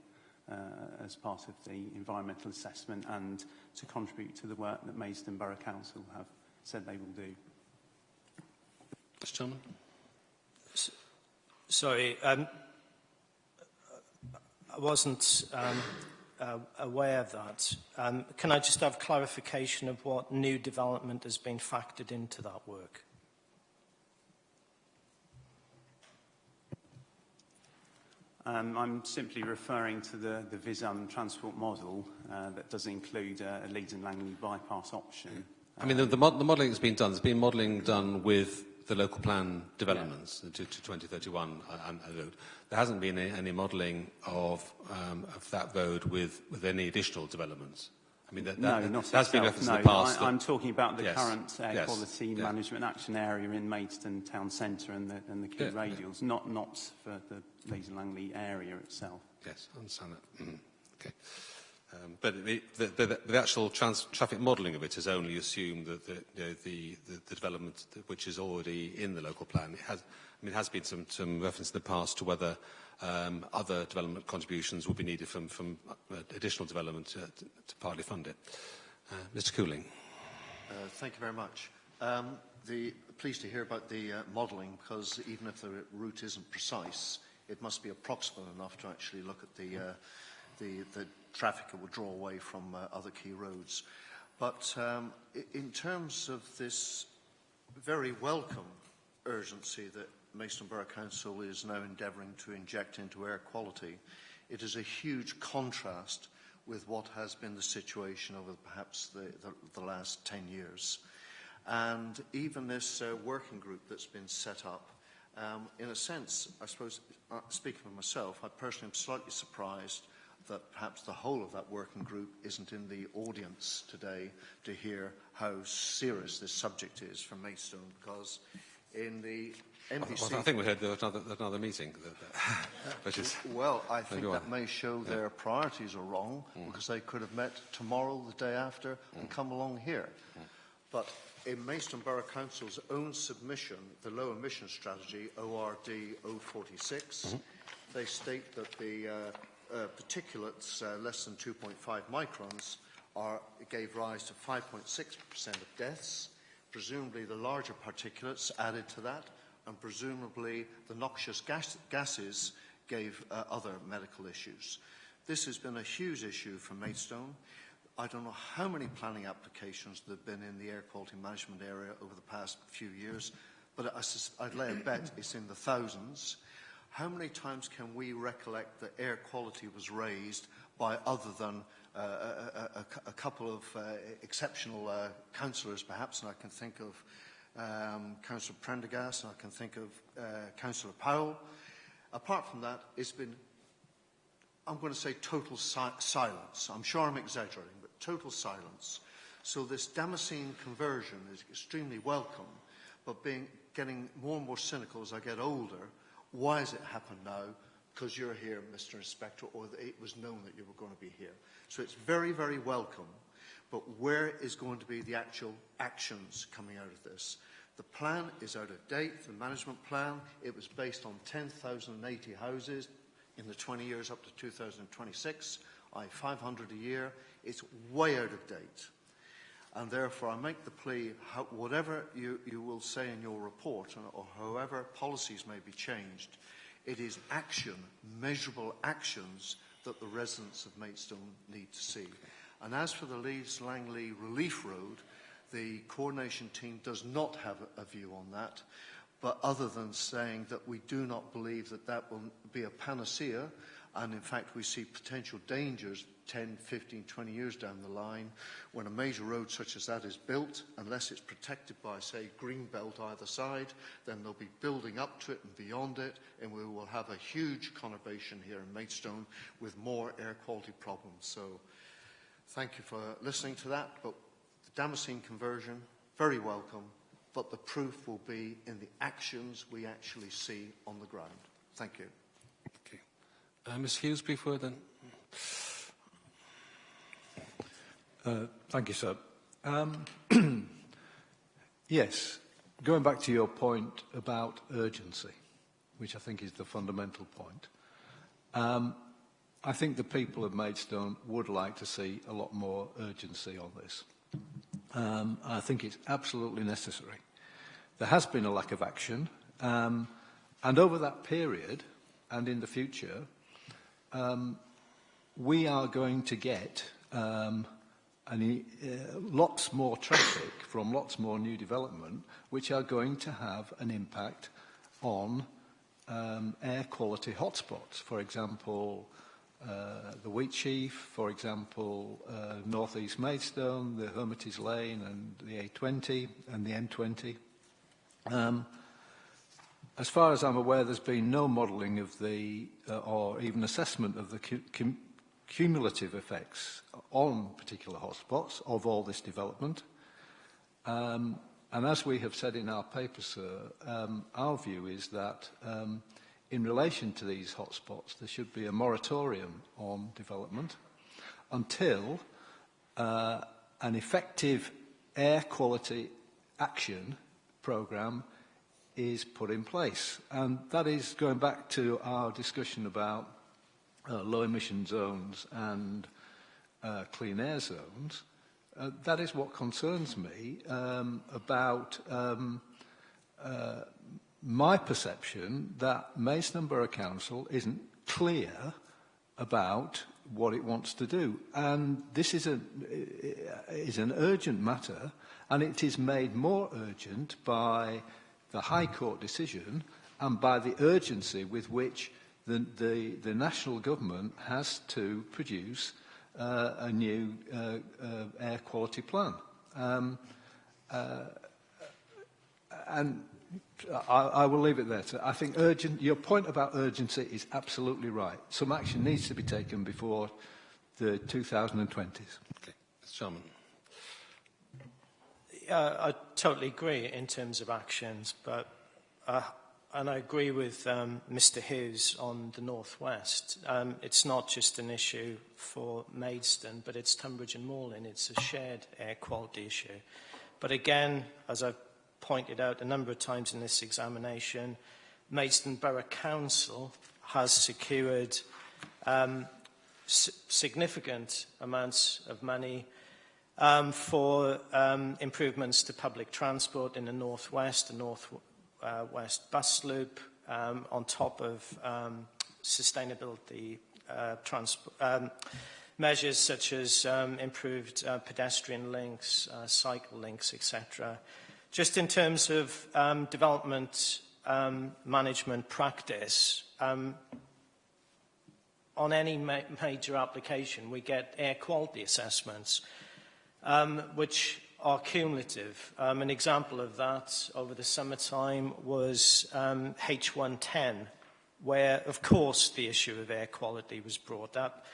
S15: as part of the environmental assessment and to contribute to the work that Maidstone Borough Council have said they will do.
S1: Mr. Chairman?
S2: Sorry, I wasn't aware of that. Can I just have clarification of what new development has been factored into that work?
S15: I'm simply referring to the VISM transport model that does include a Leeds and Langley bypass option.
S1: I mean, the modelling that's been done, there's been modelling done with the local plan developments to 2031 and the road. There hasn't been any modelling of that road with any additional developments. I mean, that
S15: No, not
S1: has been
S15: itself,
S1: referenced
S15: no.
S1: in the past.
S15: I'm talking about the
S1: Yes,
S15: current air
S1: yes,
S15: quality
S1: yeah.
S15: management action area in Maidstone Town Centre and the key
S1: Yeah,
S15: radials, not for the Leeds and Langley area itself.
S1: Yes, I understand that. Okay. But the actual traffic modelling of it has only assumed that the development which is already in the local plan. It has been some reference in the past to whether other development contributions will be needed from additional development to partly fund it. Mr. Cooling.
S17: Thank you very much. Pleased to hear about the modelling, because even if the route isn't precise, it must be approximate enough to actually look at the traffic it would draw away from other key roads. But in terms of this very welcome urgency that Maidstone Borough Council is now endeavouring to inject into air quality, it is a huge contrast with what has been the situation over perhaps the last 10 years. And even this working group that's been set up, in a sense, I suppose, speaking for myself, I personally am slightly surprised that perhaps the whole of that working group isn't in the audience today to hear how serious this subject is for Maidstone, because in the MPC...
S1: Well, I think we heard another meeting. Which is,
S17: well, I think that may show their priorities are wrong, because they could have met tomorrow, the day after, and come along here. But in Maidstone Borough Council's own submission, the Low Emission Strategy, ORD 046, they state that the particulates less than 2.5 microns gave rise to 5.6% of deaths. Presumably the larger particulates added to that, and presumably the noxious gases gave other medical issues. This has been a huge issue for Maidstone. I don't know how many planning applications there have been in the air quality management area over the past few years, but I'd lay a bet it's in the thousands. How many times can we recollect that air quality was raised by other than a couple of exceptional councillors, perhaps, and I can think of Councillor Prendergast, and I can think of Councillor Powell. Apart from that, it's been, I'm going to say, total silence. I'm sure I'm exaggerating, but total silence. So this Damascene conversion is extremely welcome, but getting more and more cynical as I get older. Why has it happened now? Because you're here, Mr. Inspector, or it was known that you were going to be here. So it's very, very welcome. But where is going to be the actual actions coming out of this? The plan is out of date, the management plan. It was based on 10,080 houses in the 20 years up to 2026, 500 a year. It's way out of date. And therefore, I make the plea, whatever you will say in your report, or however policies may be changed, it is action, measurable actions, that the residents of Maidstone need to see. And as for the Leeds Langley Relief Road, the coordination team does not have a view on that, but other than saying that we do not believe that that will be a panacea, and in fact we see potential dangers 10, 15, 20 years down the line when a major road such as that is built, unless it's protected by, say, green belt either side, then they'll be building up to it and beyond it, and we will have a huge conurbation here in Maidstone with more air quality problems. So thank you for listening to that, but the Damascene conversion, very welcome, but the proof will be in the actions we actually see on the ground. Thank you.
S1: Okay. Ms. Hughes, brief word then.
S12: Thank you, sir. Yes, going back to your point about urgency, which I think is the fundamental point, I think the people of Maidstone would like to see a lot more urgency on this. I think it's absolutely necessary. There has been a lack of action, and over that period and in the future, we are going to get lots more traffic from lots more new development, which are going to have an impact on air quality hotspots. For example, the Wheatsheaf, for example, North East Maidstone, the Hermitage Lane and the A20 and the N20. As far as I'm aware, there's been no modelling of the, or even assessment of the cumulative effects on particular hotspots of all this development. And as we have said in our paper, sir, our view is that in relation to these hotspots, there should be a moratorium on development until an effective air quality action programme is put in place. And that is going back to our discussion about low emission zones and clean air zones. That is what concerns me about my perception that Maidstone Borough Council isn't clear about what it wants to do. And this is an urgent matter, and it is made more urgent by the High Court decision and by the urgency with which the national government has to produce a new air quality plan. And I will leave it there. I think your point about urgency is absolutely right. Some action needs to be taken before the 2020s.
S1: Okay. Mr. Chairman.
S2: I totally agree in terms of actions, but and I agree with Mr. Hughes on the North West. It's not just an issue for Maidstone, but it's Tunbridge and Moorland. It's a shared air quality issue. But again, as I've pointed out a number of times in this examination, Maidstone Borough Council has secured significant amounts of money for improvements to public transport in the North West, the North West bus loop, on top of sustainability measures such as improved pedestrian links, cycle links, etc. Just in terms of development management practice, on any major application we get air quality assessments which are cumulative. An example of that over the summertime was H110, where, of course, the issue of air quality was brought up.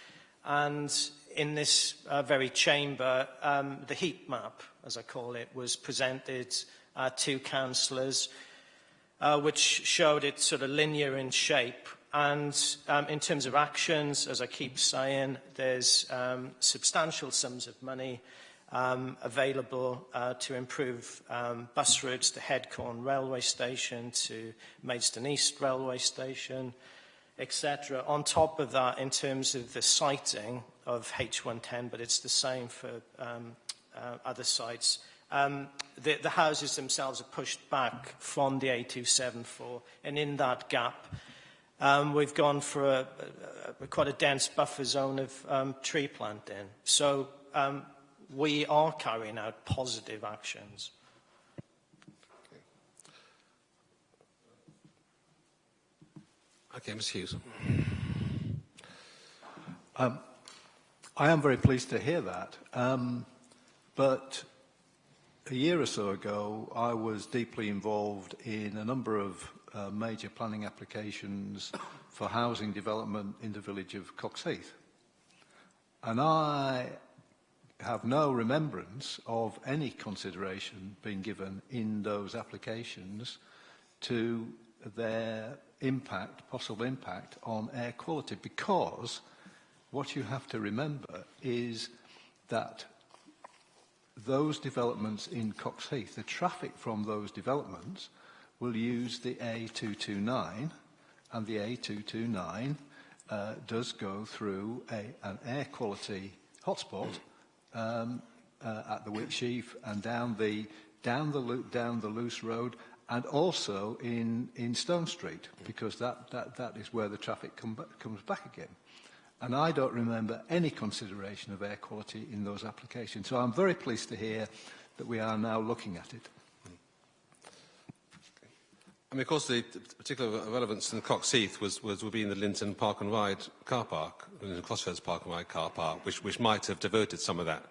S2: And in this very chamber, the heat map, as I call it, was presented to councillors, which showed it sort of linear in shape. And in terms of actions, as I keep saying, there's substantial sums of money available to improve bus routes to Headcorn Railway Station, to Maidstone East Railway Station, etc. On top of that, in terms of the siting of H110, but it's the same for other sites, the houses themselves are pushed back from the A274, and in that gap, we've gone for quite a dense buffer zone of tree planting. So we are carrying out positive actions.
S1: Okay, Mr. Hughes.
S12: I am very pleased to hear that. But a year or so ago, I was deeply involved in a number of major planning applications for housing development in the village of Coxheath. And I have no remembrance of any consideration being given in those applications to their impact, possible impact on air quality, because what you have to remember is that those developments in Coxheath, the traffic from those developments will use the A229, and the A229 does go through an air quality hotspot at the Whitsheaf and down the Loose Road, and also in Stone Street, because that is where the traffic comes back again. And I don't remember any consideration of air quality in those applications. So I'm very pleased to hear that we are now looking at it.
S1: I mean, of course, the particular relevance in Coxheath would be in the Linton Park and Ride car park, Linton Crossroads Park and Ride car park, which might have diverted some of that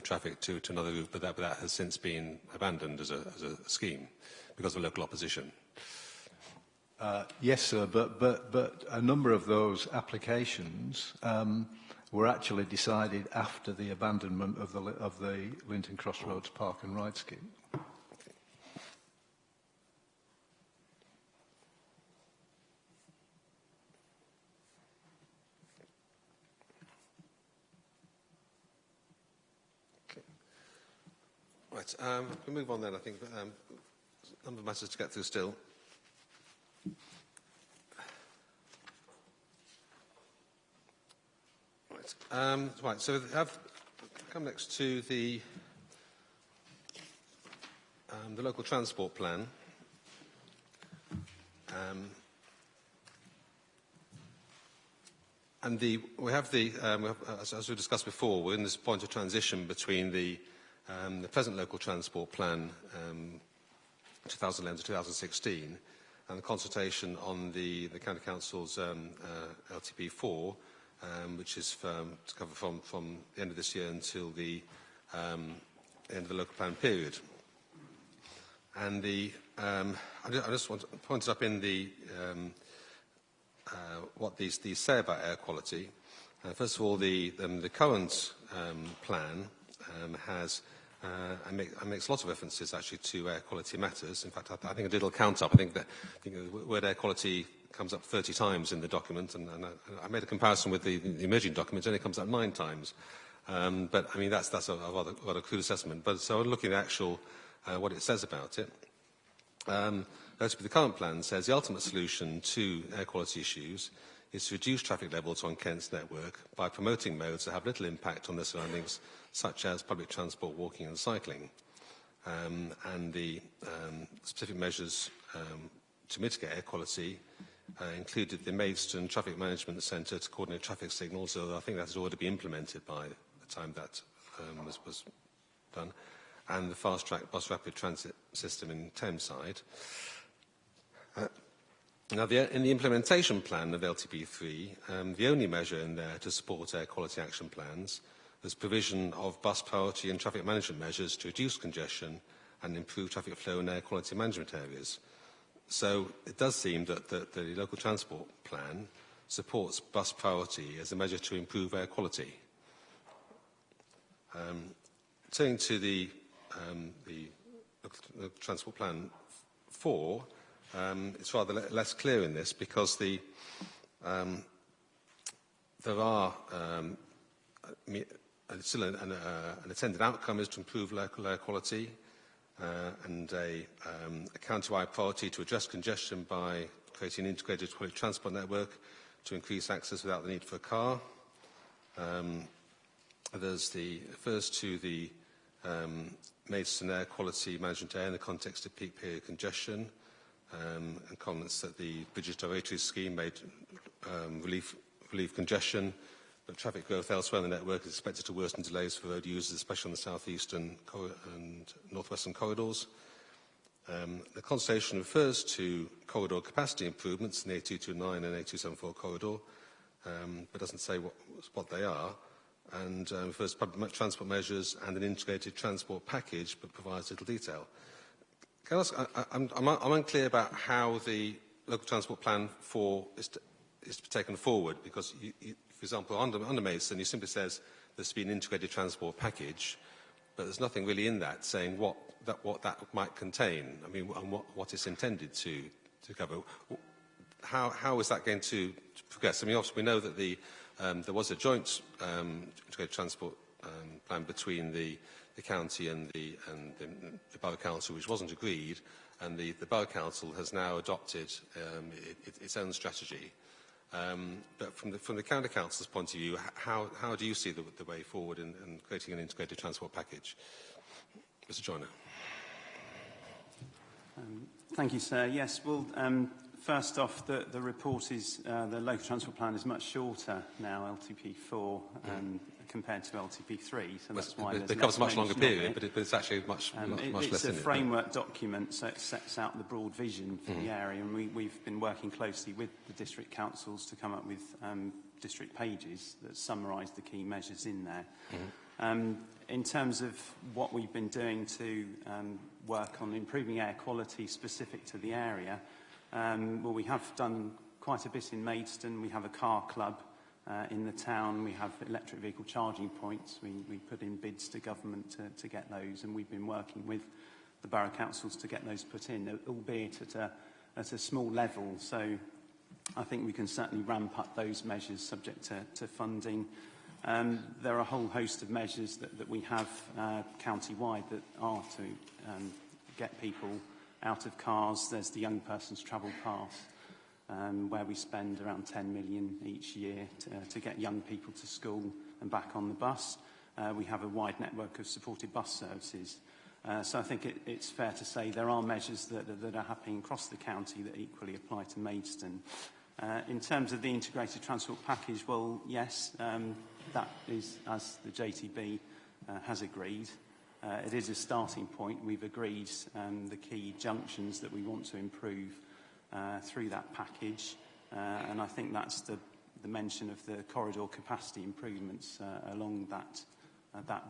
S1: traffic to another route, but that has since been abandoned as a scheme because of local opposition.
S12: Yes, sir, but a number of those applications were actually decided after the abandonment of the Linton Crossroads Park and Ride scheme.
S1: Right, we'll move on then, I think. A number of matters to get through still. Right, so we have come next to the local transport plan. And we have as we discussed before, we're in this point of transition between the present local transport plan, 2011 to 2016, and the consultation on the County Council's LTP4, which is to cover from the end of this year until the end of the local plan period. And I just want to point up in what these say about air quality. First of all, the current plan has and makes lots of references actually to air quality matters. In fact, I think I did a little count up. I think the word air quality comes up 30 times in the document, and I made a comparison with the emerging document. It only comes up 9 times. But I mean that's a rather crude assessment. But so looking at actual what it says about it. The current plan says the ultimate solution to air quality issues is to reduce traffic levels on Kent's network by promoting modes that have little impact on their surroundings, such as public transport, walking and cycling. And the specific measures to mitigate air quality included the Maidstone Traffic Management Centre to coordinate traffic signals, although I think that has already been implemented by the time that was done, and the fast-track bus rapid transit system in Thameside. Now, in the implementation plan of LTP3, the only measure in there to support air quality action plans was provision of bus priority and traffic management measures to reduce congestion and improve traffic flow in air quality management areas. So it does seem that the local transport plan supports bus priority as a measure to improve air quality. Turning to the transport plan 4, it's rather less clear in this because there are still an intended outcome is to improve local air quality and a county-wide priority to address congestion by creating an integrated public transport network to increase access without the need for a car. There's the first to the Maidstone air quality management area in the context of peak period congestion, and comments that the Bridges Directory scheme made relieve congestion, but traffic growth elsewhere in the network is expected to worsen delays for road users, especially on the southeastern and northwestern corridors. The consultation refers to corridor capacity improvements in the A229 and A274 corridor, but doesn't say what they are, and refers to public transport measures and an integrated transport package, but provides little detail. Can I ask, I'm unclear about how the local transport plan 4 is to be taken forward, because, for example, under Maidstone, you simply says there's been an integrated transport package, but there's nothing really in that saying what that might contain. I mean, and what it's intended to cover. How is that going to progress? I mean, obviously, we know that there was a joint integrated transport plan between the county and the Borough Council, which wasn't agreed, and the Borough Council has now adopted its own strategy. But from the County Council's point of view, how do you see the way forward in creating an integrated transport package? Mr. Joyner.
S15: Thank you, sir. Yes, well, first off, the report is, the local transport plan is much shorter now, LTP4, compared to LTP3, so that's why
S1: it covers a much longer period, but it's actually much less in it.
S15: It's a framework document, so it sets out the broad vision for the area, and we've been working closely with the district councils to come up with district pages that summarise the key measures in there. In terms of what we've been doing to work on improving air quality specific to the area, Well, we have done quite a bit in Maidstone. We have a car club in the town. We have electric vehicle charging points. We put in bids to government to get those, and we've been working with the borough councils to get those put in, albeit at a small level. So I think we can certainly ramp up those measures subject to funding. There are a whole host of measures that we have county-wide that are to get people out of cars. There's the Young Person's Travel Pass, where we spend around 10 million each year to get young people to school and back on the bus. We have a wide network of supported bus services. So I think it's fair to say there are measures that are happening across the county that equally apply to Maidstone. In terms of the integrated transport package, well, yes, that is as the JTB has agreed. It is a starting point. We've agreed the key junctions that we want to improve through that package, and I think that's the mention of the corridor capacity improvements along that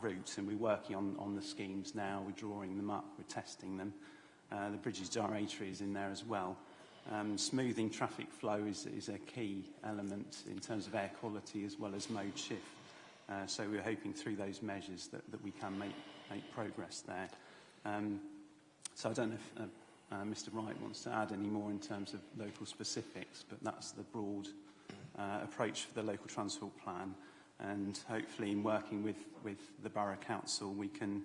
S15: route, and we're working on the schemes now. We're drawing them up, we're testing them. The Bridges Gyratory is in there as well. Smoothing traffic flow is a key element in terms of air quality as well as mode shift. So we're hoping through those measures that we can make progress there. So I don't know if Mr. Wright wants to add any more in terms of local specifics, but that's the broad approach for the local transport plan. And hopefully in working with the Borough Council, we can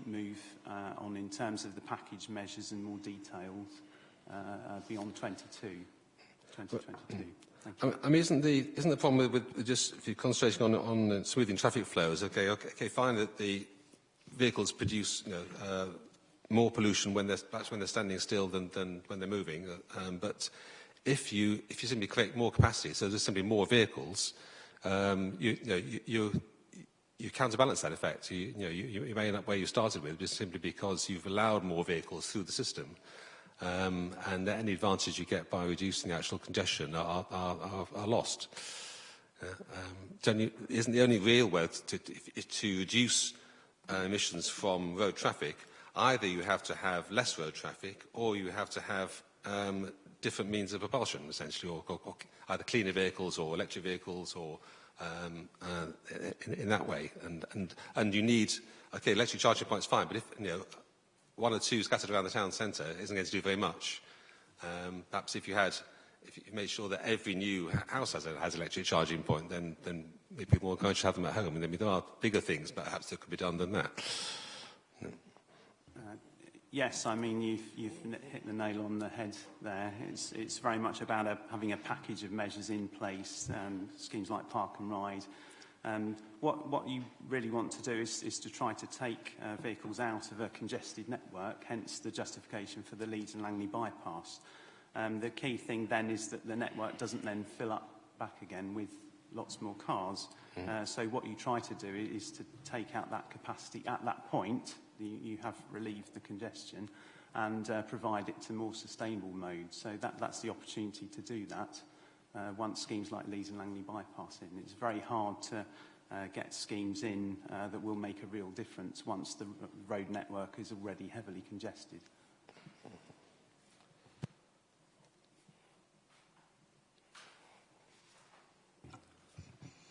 S15: move on in terms of the package measures in more details beyond 2022. Thank you.
S1: I mean, isn't the problem with just if you're concentrating on smoothing traffic flows? Okay, fine that the vehicles produce more pollution when they're standing still than when they're moving. But if you simply create more capacity, so there's simply more vehicles, you counterbalance that effect. You may end up where you started with, just simply because you've allowed more vehicles through the system. And any advantage you get by reducing the actual congestion are lost. Isn't the only real way to reduce emissions from road traffic, either you have to have less road traffic or you have to have different means of propulsion, essentially, or either cleaner vehicles or electric vehicles, or in that way. And you need, okay, electric charging points fine, but if one or two scattered around the town centre isn't going to do very much. Perhaps if you made sure that every new house has an electric charging point, then maybe people more encouraged to have them at home. And there are bigger things, perhaps, that could be done than that.
S15: Yes, I mean, you've hit the nail on the head there. It's very much about having a package of measures in place, schemes like Park and Ride. What you really want to do is to try to take vehicles out of a congested network, hence the justification for the Leeds and Langley bypass. The key thing then is that the network doesn't then fill up back again with lots more cars. So what you try to do is to take out that capacity at that point. You have relieved the congestion and provide it to more sustainable modes. So that's the opportunity to do that once schemes like Leeds and Langley bypass in. It's very hard to get schemes in that will make a real difference once the road network is already heavily congested.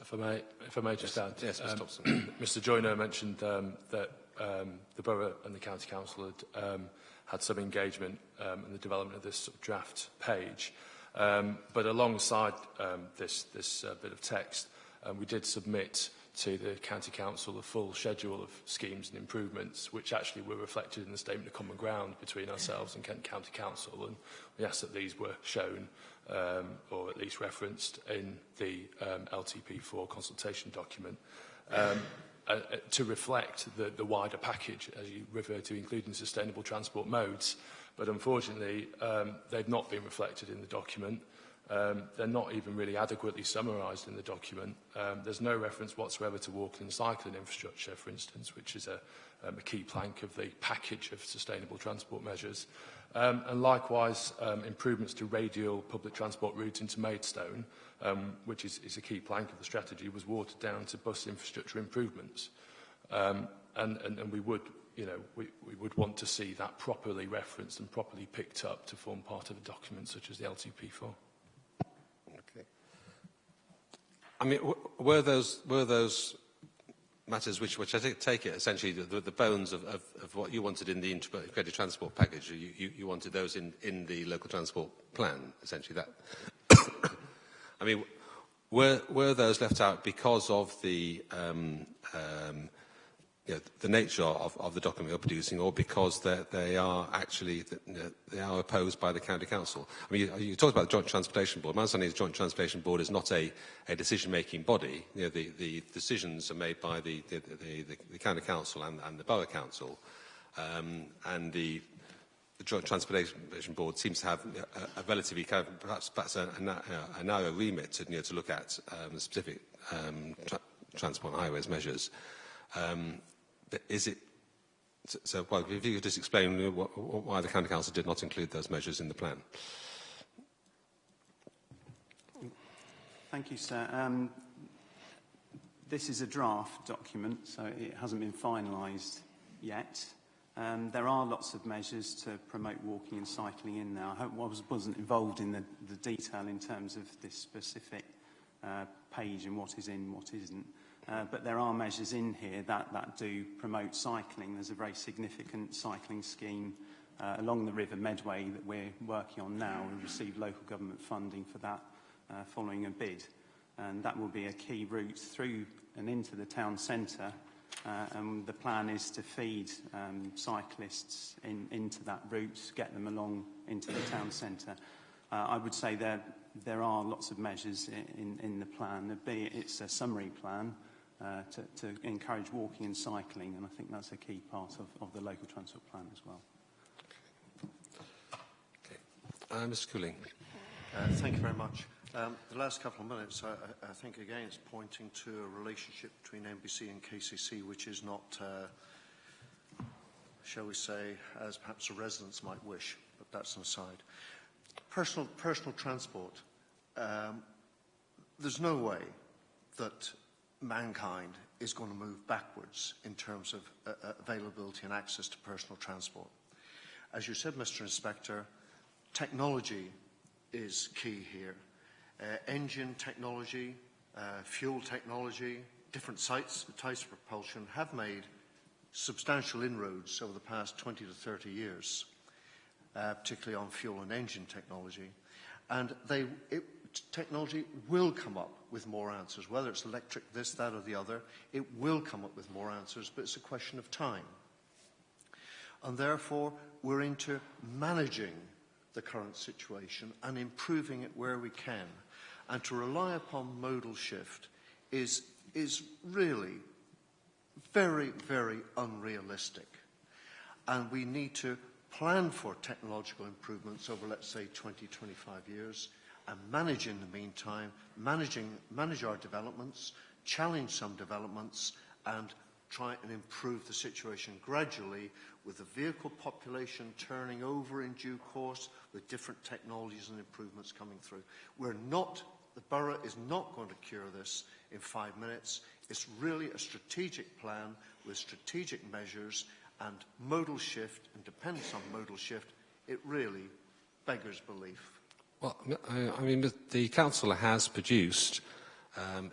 S3: If I may just add,
S1: yes,
S3: Mr. Joyner mentioned that the Borough and the County Council had some engagement in the development of this sort of draft page. But alongside this bit of text, we did submit to the County Council a full schedule of schemes and improvements, which actually were reflected in the Statement of Common Ground between ourselves and Kent County Council, and we asked that these were shown or at least referenced in the LTP4 consultation document to reflect the wider package, as you refer to, including sustainable transport modes. But unfortunately, they've not been reflected in the document. They're not even really adequately summarised in the document. There's no reference whatsoever to walking and cycling infrastructure, for instance, which is a key plank of the package of sustainable transport measures. And likewise, improvements to radial public transport routes into Maidstone, which is a key plank of the strategy, was watered down to bus infrastructure improvements. And we would you know, we would want to see that properly referenced and properly picked up to form part of a document such as the L2P4.
S1: Okay. I mean, were those matters which I take it essentially the bones of what you wanted in the integrated transport package? You wanted those in the local transport plan, essentially that. I mean, were those left out because of the the nature of the document you're producing, or because they are actually they are opposed by the county council? I mean, you talked about the Joint Transportation Board. My understanding is the Joint Transportation Board is not a decision-making body. You know, the decisions are made by the county council and the borough council, and the Joint Transportation Board seems to have a relatively kind of perhaps a narrow remit to look at the specific transport and highways measures. Is it so? Well, if you could just explain why the county council did not include those measures in the plan.
S15: Thank you, sir. This is a draft document, so it hasn't been finalised yet. There are lots of measures to promote walking and cycling in there. I hope I wasn't involved in the detail in terms of this specific page and what is in, what isn't. But there are measures in here that do promote cycling. There's a very significant cycling scheme along the River Medway that we're working on now. We received local government funding for that following a bid. And that will be a key route through and into the town centre. And the plan is to feed cyclists into that route, get them along into the town centre. I would say there are lots of measures in the plan, be it it's a summary plan to encourage walking and cycling, and I think that's a key part of the local transport plan as well.
S1: Okay. Mr. Cooling.
S17: Thank you very much. The last couple of minutes, I think, again, it's pointing to a relationship between NBC and KCC, which is not, shall we say, as perhaps the residents might wish, but that's an aside. Personal transport. There's no way that mankind is going to move backwards in terms of availability and access to personal transport. As you said, Mr. Inspector, technology is key here. Engine technology, fuel technology, different types of propulsion have made substantial inroads over the past 20 to 30 years, particularly on fuel and engine technology. And technology will come up with more answers, whether it's electric, this, that, or the other. It will come up with more answers, but it's a question of time. And therefore, we're into managing the current situation and improving it where we can. And to rely upon modal shift is really very, very unrealistic. And we need to plan for technological improvements over, let's say, 20, 25 years, and manage in the meantime, manage our developments, challenge some developments, and try and improve the situation gradually, with the vehicle population turning over in due course, with different technologies and improvements coming through. The borough is not going to cure this in 5 minutes. It's really a strategic plan with strategic measures, and modal shift and dependence on modal shift, it really beggars belief.
S1: Well, I mean, the council has produced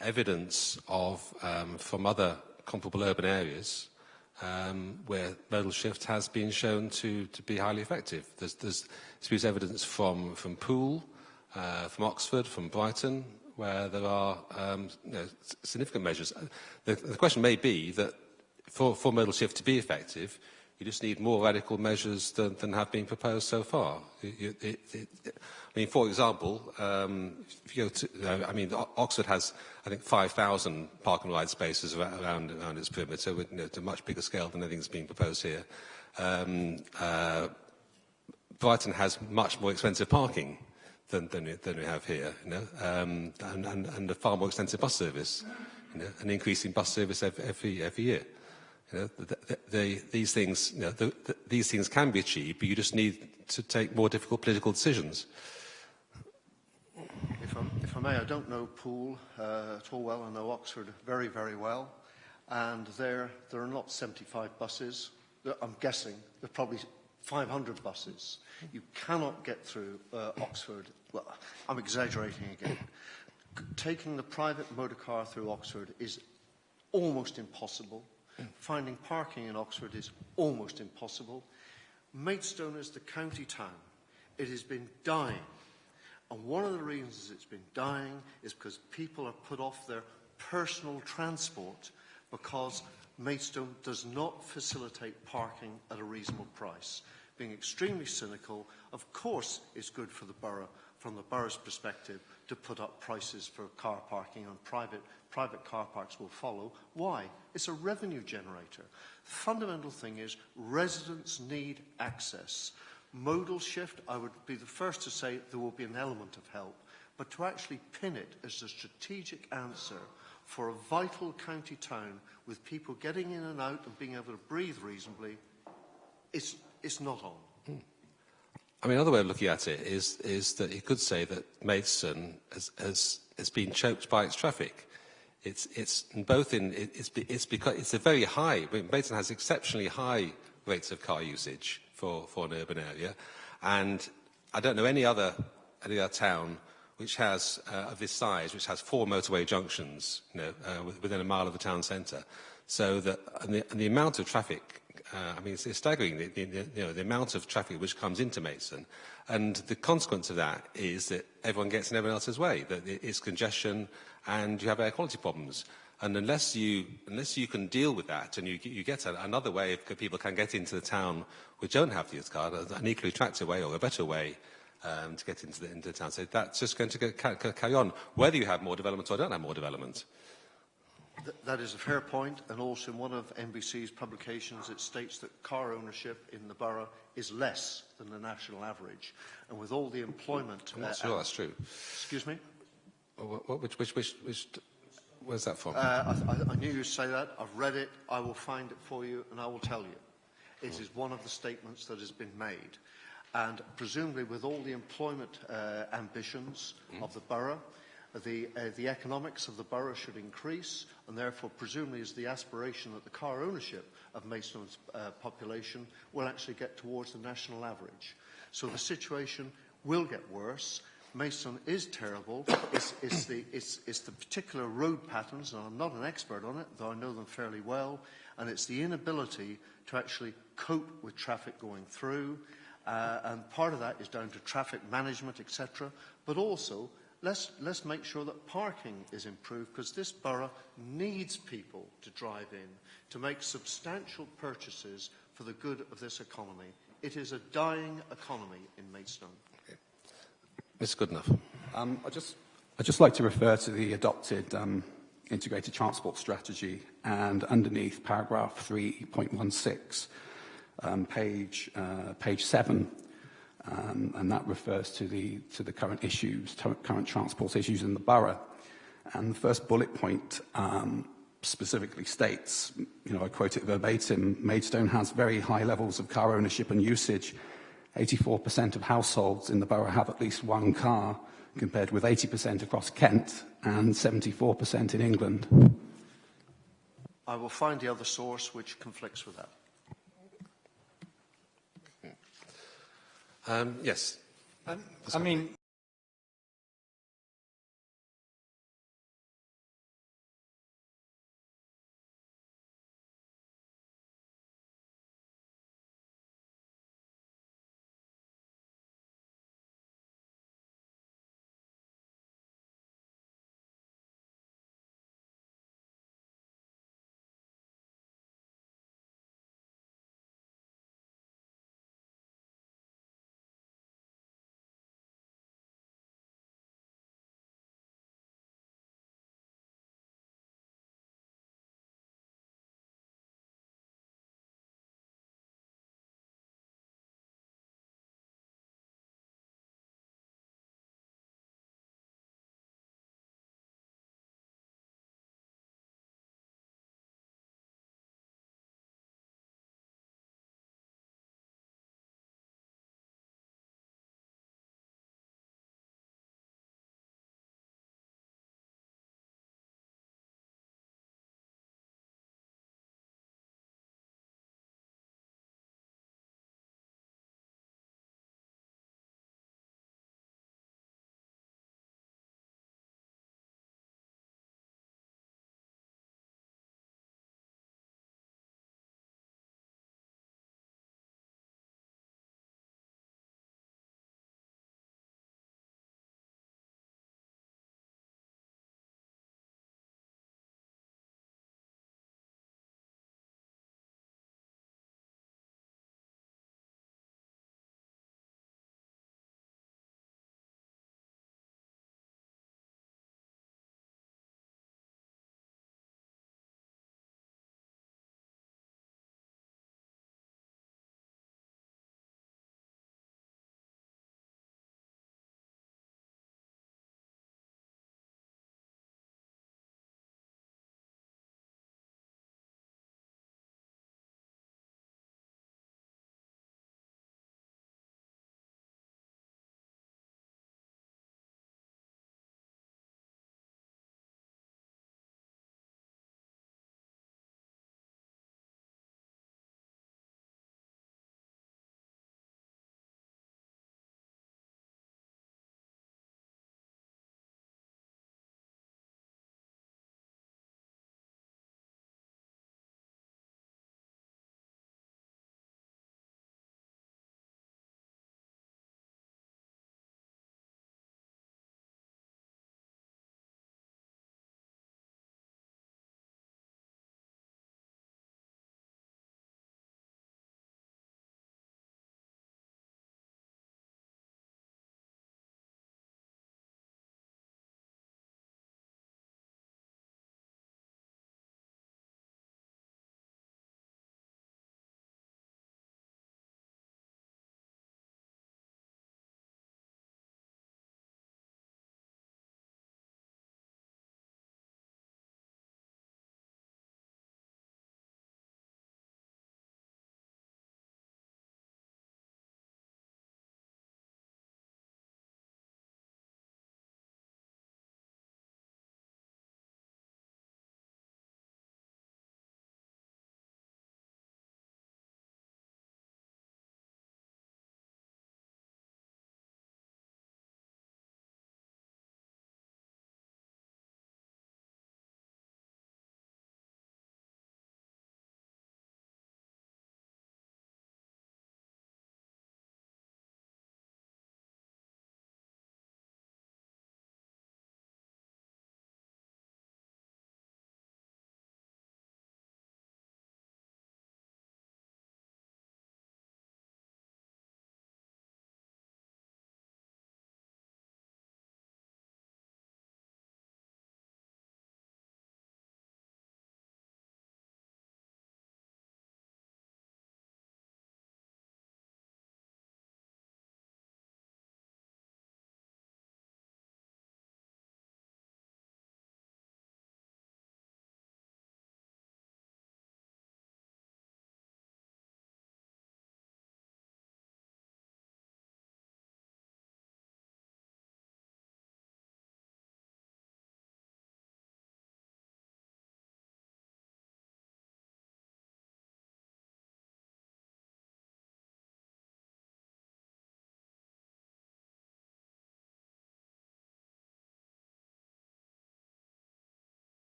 S1: evidence of from other comparable urban areas where modal shift has been shown to be highly effective. There's evidence from Poole, from Oxford, from Brighton, where there are significant measures. The question may be that for modal shift to be effective, you just need more radical measures than have been proposed so far. I mean, for example, if you go to, Oxford has, I think, 5,000 park and ride spaces around its perimeter, with, to a much bigger scale than anything that's being proposed here. Brighton has much more expensive parking than we have here, and a far more extensive bus service, an increasing bus service every year. These things can be achieved, but you just need to take more difficult political decisions.
S17: If I may, I don't know Poole at all well. I know Oxford very, very well. And there are not 75 buses I'm guessing, there are probably 500 buses. You cannot get through Oxford. Well, I'm exaggerating again. Taking the private motor car through Oxford is almost impossible. Finding parking in Oxford is almost impossible. Maidstone is the county town. It has been dying. And one of the reasons it's been dying is because people are put off their personal transport because Maidstone does not facilitate parking at a reasonable price. Being extremely cynical, of course it's good for the borough, from the borough's perspective, to put up prices for car parking, and private car parks will follow. Why? It's a revenue generator. The fundamental thing is residents need access. Modal shift, I would be the first to say there will be an element of help, but to actually pin it as a strategic answer for a vital county town with people getting in and out and being able to breathe reasonably, it's not on.
S1: I mean, another way of looking at it is that you could say that Maidstone has been choked by its traffic. It's because it's a very high. Maidstone has exceptionally high rates of car usage for an urban area, and I don't know any other town which has of this size, which has 4 motorway junctions, within a mile of the town centre. So that and the amount of traffic. I mean, it's staggering, the amount of traffic which comes into Maidstone. And the consequence of that is that everyone gets in everyone else's way, that it's congestion and you have air quality problems. And unless you can deal with that and you get another way of people can get into the town which don't have the youth card, an equally attractive way or a better way to get into the town. So that's just going to carry on, whether you have more development or don't have more development.
S17: That is a fair point, and also in one of NBC's publications it states that car ownership in the borough is less than the national average. And with all the employment...
S1: I'm not sure that's true.
S17: Excuse me?
S1: Where's that from?
S17: I knew you'd say that. I've read it. I will find it for you and I will tell you. It is one of the statements that has been made. And presumably with all the employment ambitions of the borough, the economics of the borough should increase, and therefore presumably is the aspiration that the car ownership of Maidstone's population will actually get towards the national average. So the situation will get worse. Maidstone is terrible. It's the particular road patterns, and I'm not an expert on it, though I know them fairly well, and it's the inability to actually cope with traffic going through, and part of that is down to traffic management, etc., but also let's make sure that parking is improved, because this borough needs people to drive in, to make substantial purchases for the good of this economy. It is a dying economy in Maidstone.
S1: Okay. Mr. Goodenough.
S4: I'd just like to refer to the adopted integrated transport strategy, and underneath paragraph 3.16, page 7. And that refers to the current issues, current transport issues in the borough. And the first bullet point specifically states, I quote it verbatim, Maidstone has very high levels of car ownership and usage. 84% of households in the borough have at least one car, compared with 80% across Kent and 74% in England.
S17: I will find the other source which conflicts with that.
S1: Yes.
S10: I mean,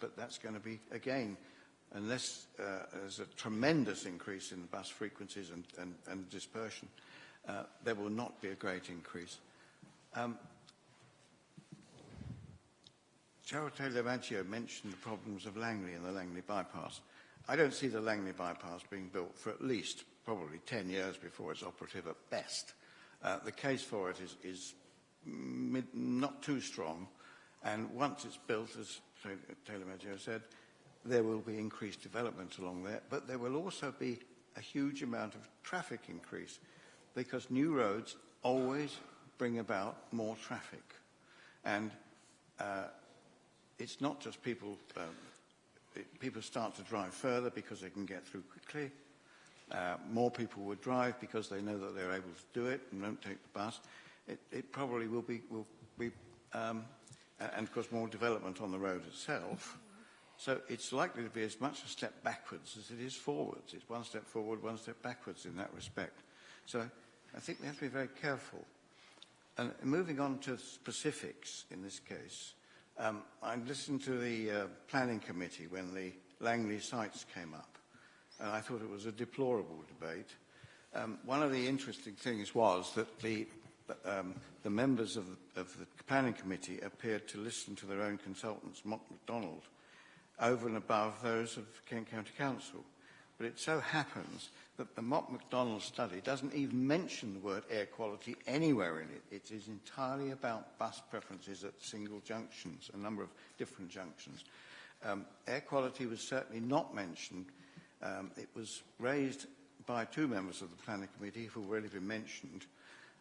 S11: but that's going to be, again, unless there's a tremendous increase in bus frequencies and dispersion, there will not be a great increase. Gerald Taylor-Maggio mentioned the problems of Langley and the Langley bypass. I don't see the Langley bypass being built for at least probably 10 years before it's operative at best. The case for it is not too strong, and once it's built, as Taylor-Maggio said, there will be increased development along there, but there will also be a huge amount of traffic increase because new roads always bring about more traffic. And it's not just people, people start to drive further because they can get through quickly. More people would drive because they know that they're able to do it and don't take the bus. It probably will be and of course more development on the road itself. So it's likely to be as much a step backwards as it is forwards. It's one step forward, one step backwards in that respect. So I think we have to be very careful. And moving on to specifics in this case, I listened to the planning committee when the Langley sites came up, and I thought it was a deplorable debate. One of the interesting things was that the members of the planning committee appeared to listen to their own consultants, Mott MacDonald, over and above those of Kent County Council. But it so happens that the Mott MacDonald study doesn't even mention the word air quality anywhere in it. It is entirely about bus preferences at single junctions, a number of different junctions. Air quality was certainly not mentioned. It was raised by two members of the planning committee who've already been mentioned,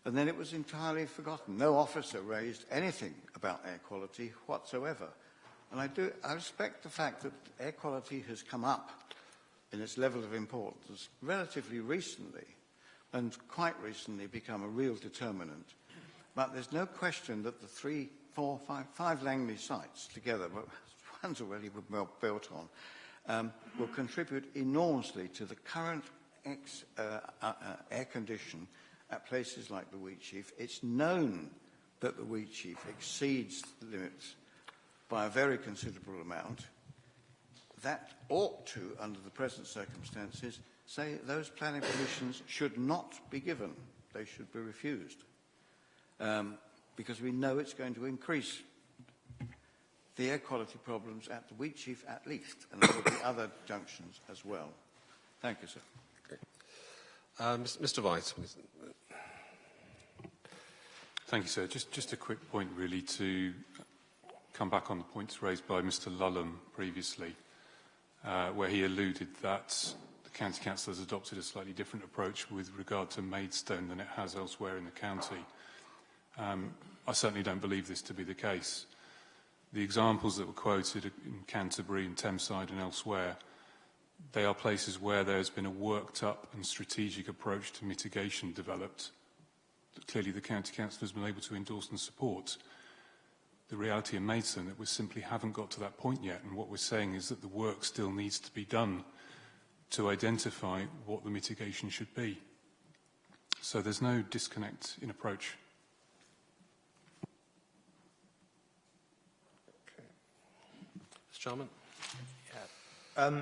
S11: and then it was entirely forgotten. No officer raised anything about air quality whatsoever. And I respect the fact that air quality has come up in its level of importance relatively recently, and quite recently become a real determinant. But there's no question that the 3, 4, 5 Langley sites together, but one's already well built on, will contribute enormously to the current air condition at places like the Wheatsheaf. It's known that the Wheatsheaf exceeds the limits by a very considerable amount. That ought to, under the present circumstances, say those planning permissions should not be given. They should be refused. Because we know it's going to increase the air quality problems at the Wheatsheaf at least, and there will be other junctions as well. Thank you, sir.
S1: Okay. Mr. White.
S16: Thank you, sir. Just a quick point, really, to come back on the points raised by Mr. Lulham previously, where he alluded that the County Council has adopted a slightly different approach with regard to Maidstone than it has elsewhere in the county. I certainly don't believe this to be the case. The examples that were quoted in Canterbury and Thameside and elsewhere, they are places where there has been a worked-up and strategic approach to mitigation developed that clearly the County Council has been able to endorse and support. The reality in Maidstone that we simply haven't got to that point yet, and what we're saying is that the work still needs to be done to identify what the mitigation should be. So there's no disconnect in approach.
S1: Okay. Mr. Chairman?
S2: Yeah.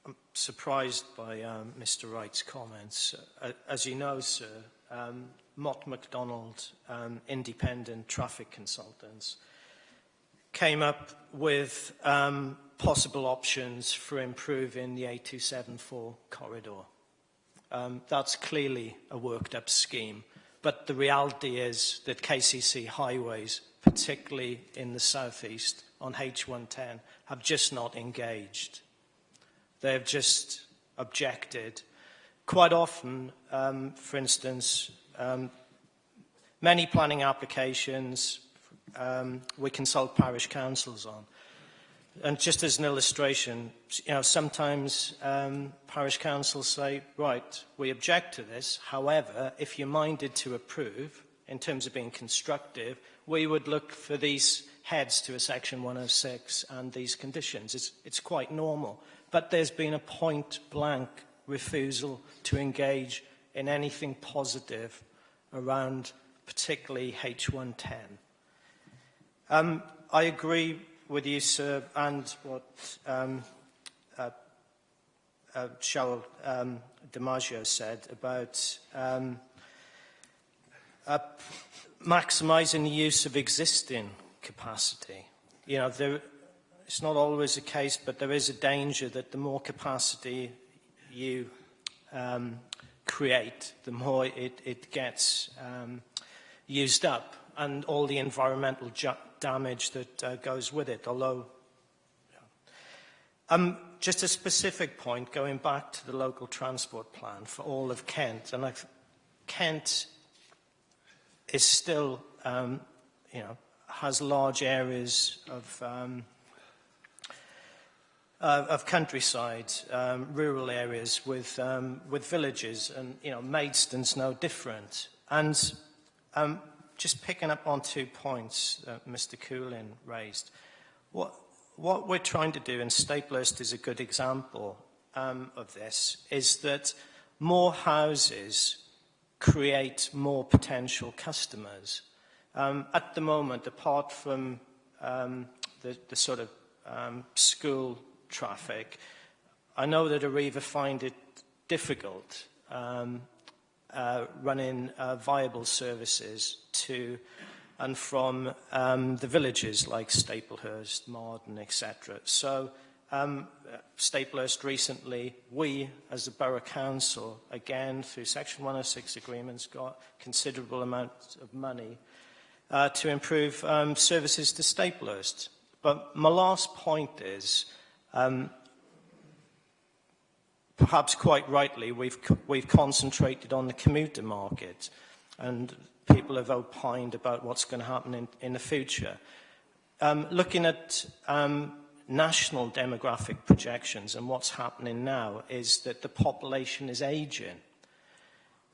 S2: I'm surprised by Mr. Wright's comments. As you know, sir, Mott MacDonald, independent traffic consultants, came up with possible options for improving the A274 corridor. That's clearly a worked-up scheme, but the reality is that KCC highways, particularly in the southeast on H110, have just not engaged. They have just objected. Quite often, for instance, many planning applications we consult parish councils on. And just as an illustration, sometimes parish councils say, right, we object to this. However, if you're minded to approve, in terms of being constructive, we would look for these heads to a Section 106 and these conditions. It's quite normal. But there's been a point-blank refusal to engage in anything positive around particularly H110. I agree with you, sir, and what Cheryl DiMaggio said about maximising the use of existing capacity. You know, it's not always the case, but there is a danger that the more capacity you create, the more it gets used up, and all the environmental damage that goes with it. Although, just a specific point, going back to the local transport plan for all of Kent, and Kent is still, you know, has large areas of countryside, rural areas with villages, and you know, Maidstone's no different. And just picking up on 2 points that Mr. Coolin raised, what we're trying to do, and Staplehurst is a good example of this, is that more houses create more potential customers. At the moment, apart from the sort of school traffic, I know that Arriva find it difficult running viable services to and from the villages like Staplehurst, Marden, etc. So Staplehurst recently, we as a Borough Council, again through Section 106 agreements, got considerable amounts of money to improve services to Staplehurst. But my last point is, perhaps quite rightly, we've concentrated on the commuter market, and people have opined about what's going to happen in the future. Looking at national demographic projections, and what's happening now is that the population is ageing.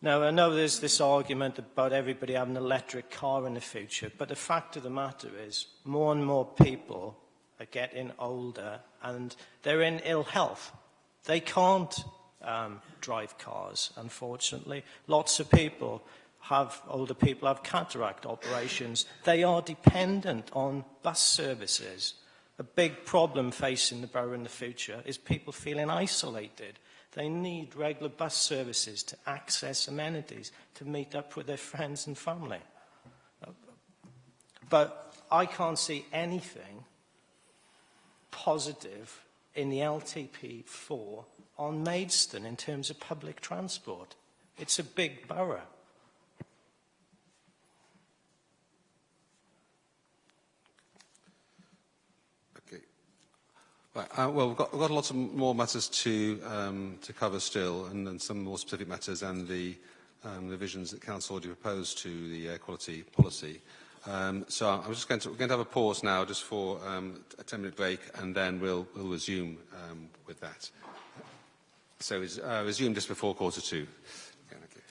S2: Now, I know there's this argument about everybody having an electric car in the future, but the fact of the matter is more and more people are getting older and they're in ill health. They can't drive cars, unfortunately. Lots of people older people have cataract operations. They are dependent on bus services. A big problem facing the borough in the future is people feeling isolated. They need regular bus services to access amenities, to meet up with their friends and family. But I can't see anything positive in the LTP4 on Maidstone in terms of public transport. It's a big borough.
S1: Right, well, we've got lots of more matters to cover still, and some more specific matters, and the revisions that Council already proposed to the air quality policy. So I'm just we're going to have a pause now, just for a 10-minute break, and then we'll resume with that. So resume just before 1:45. Okay, thank you.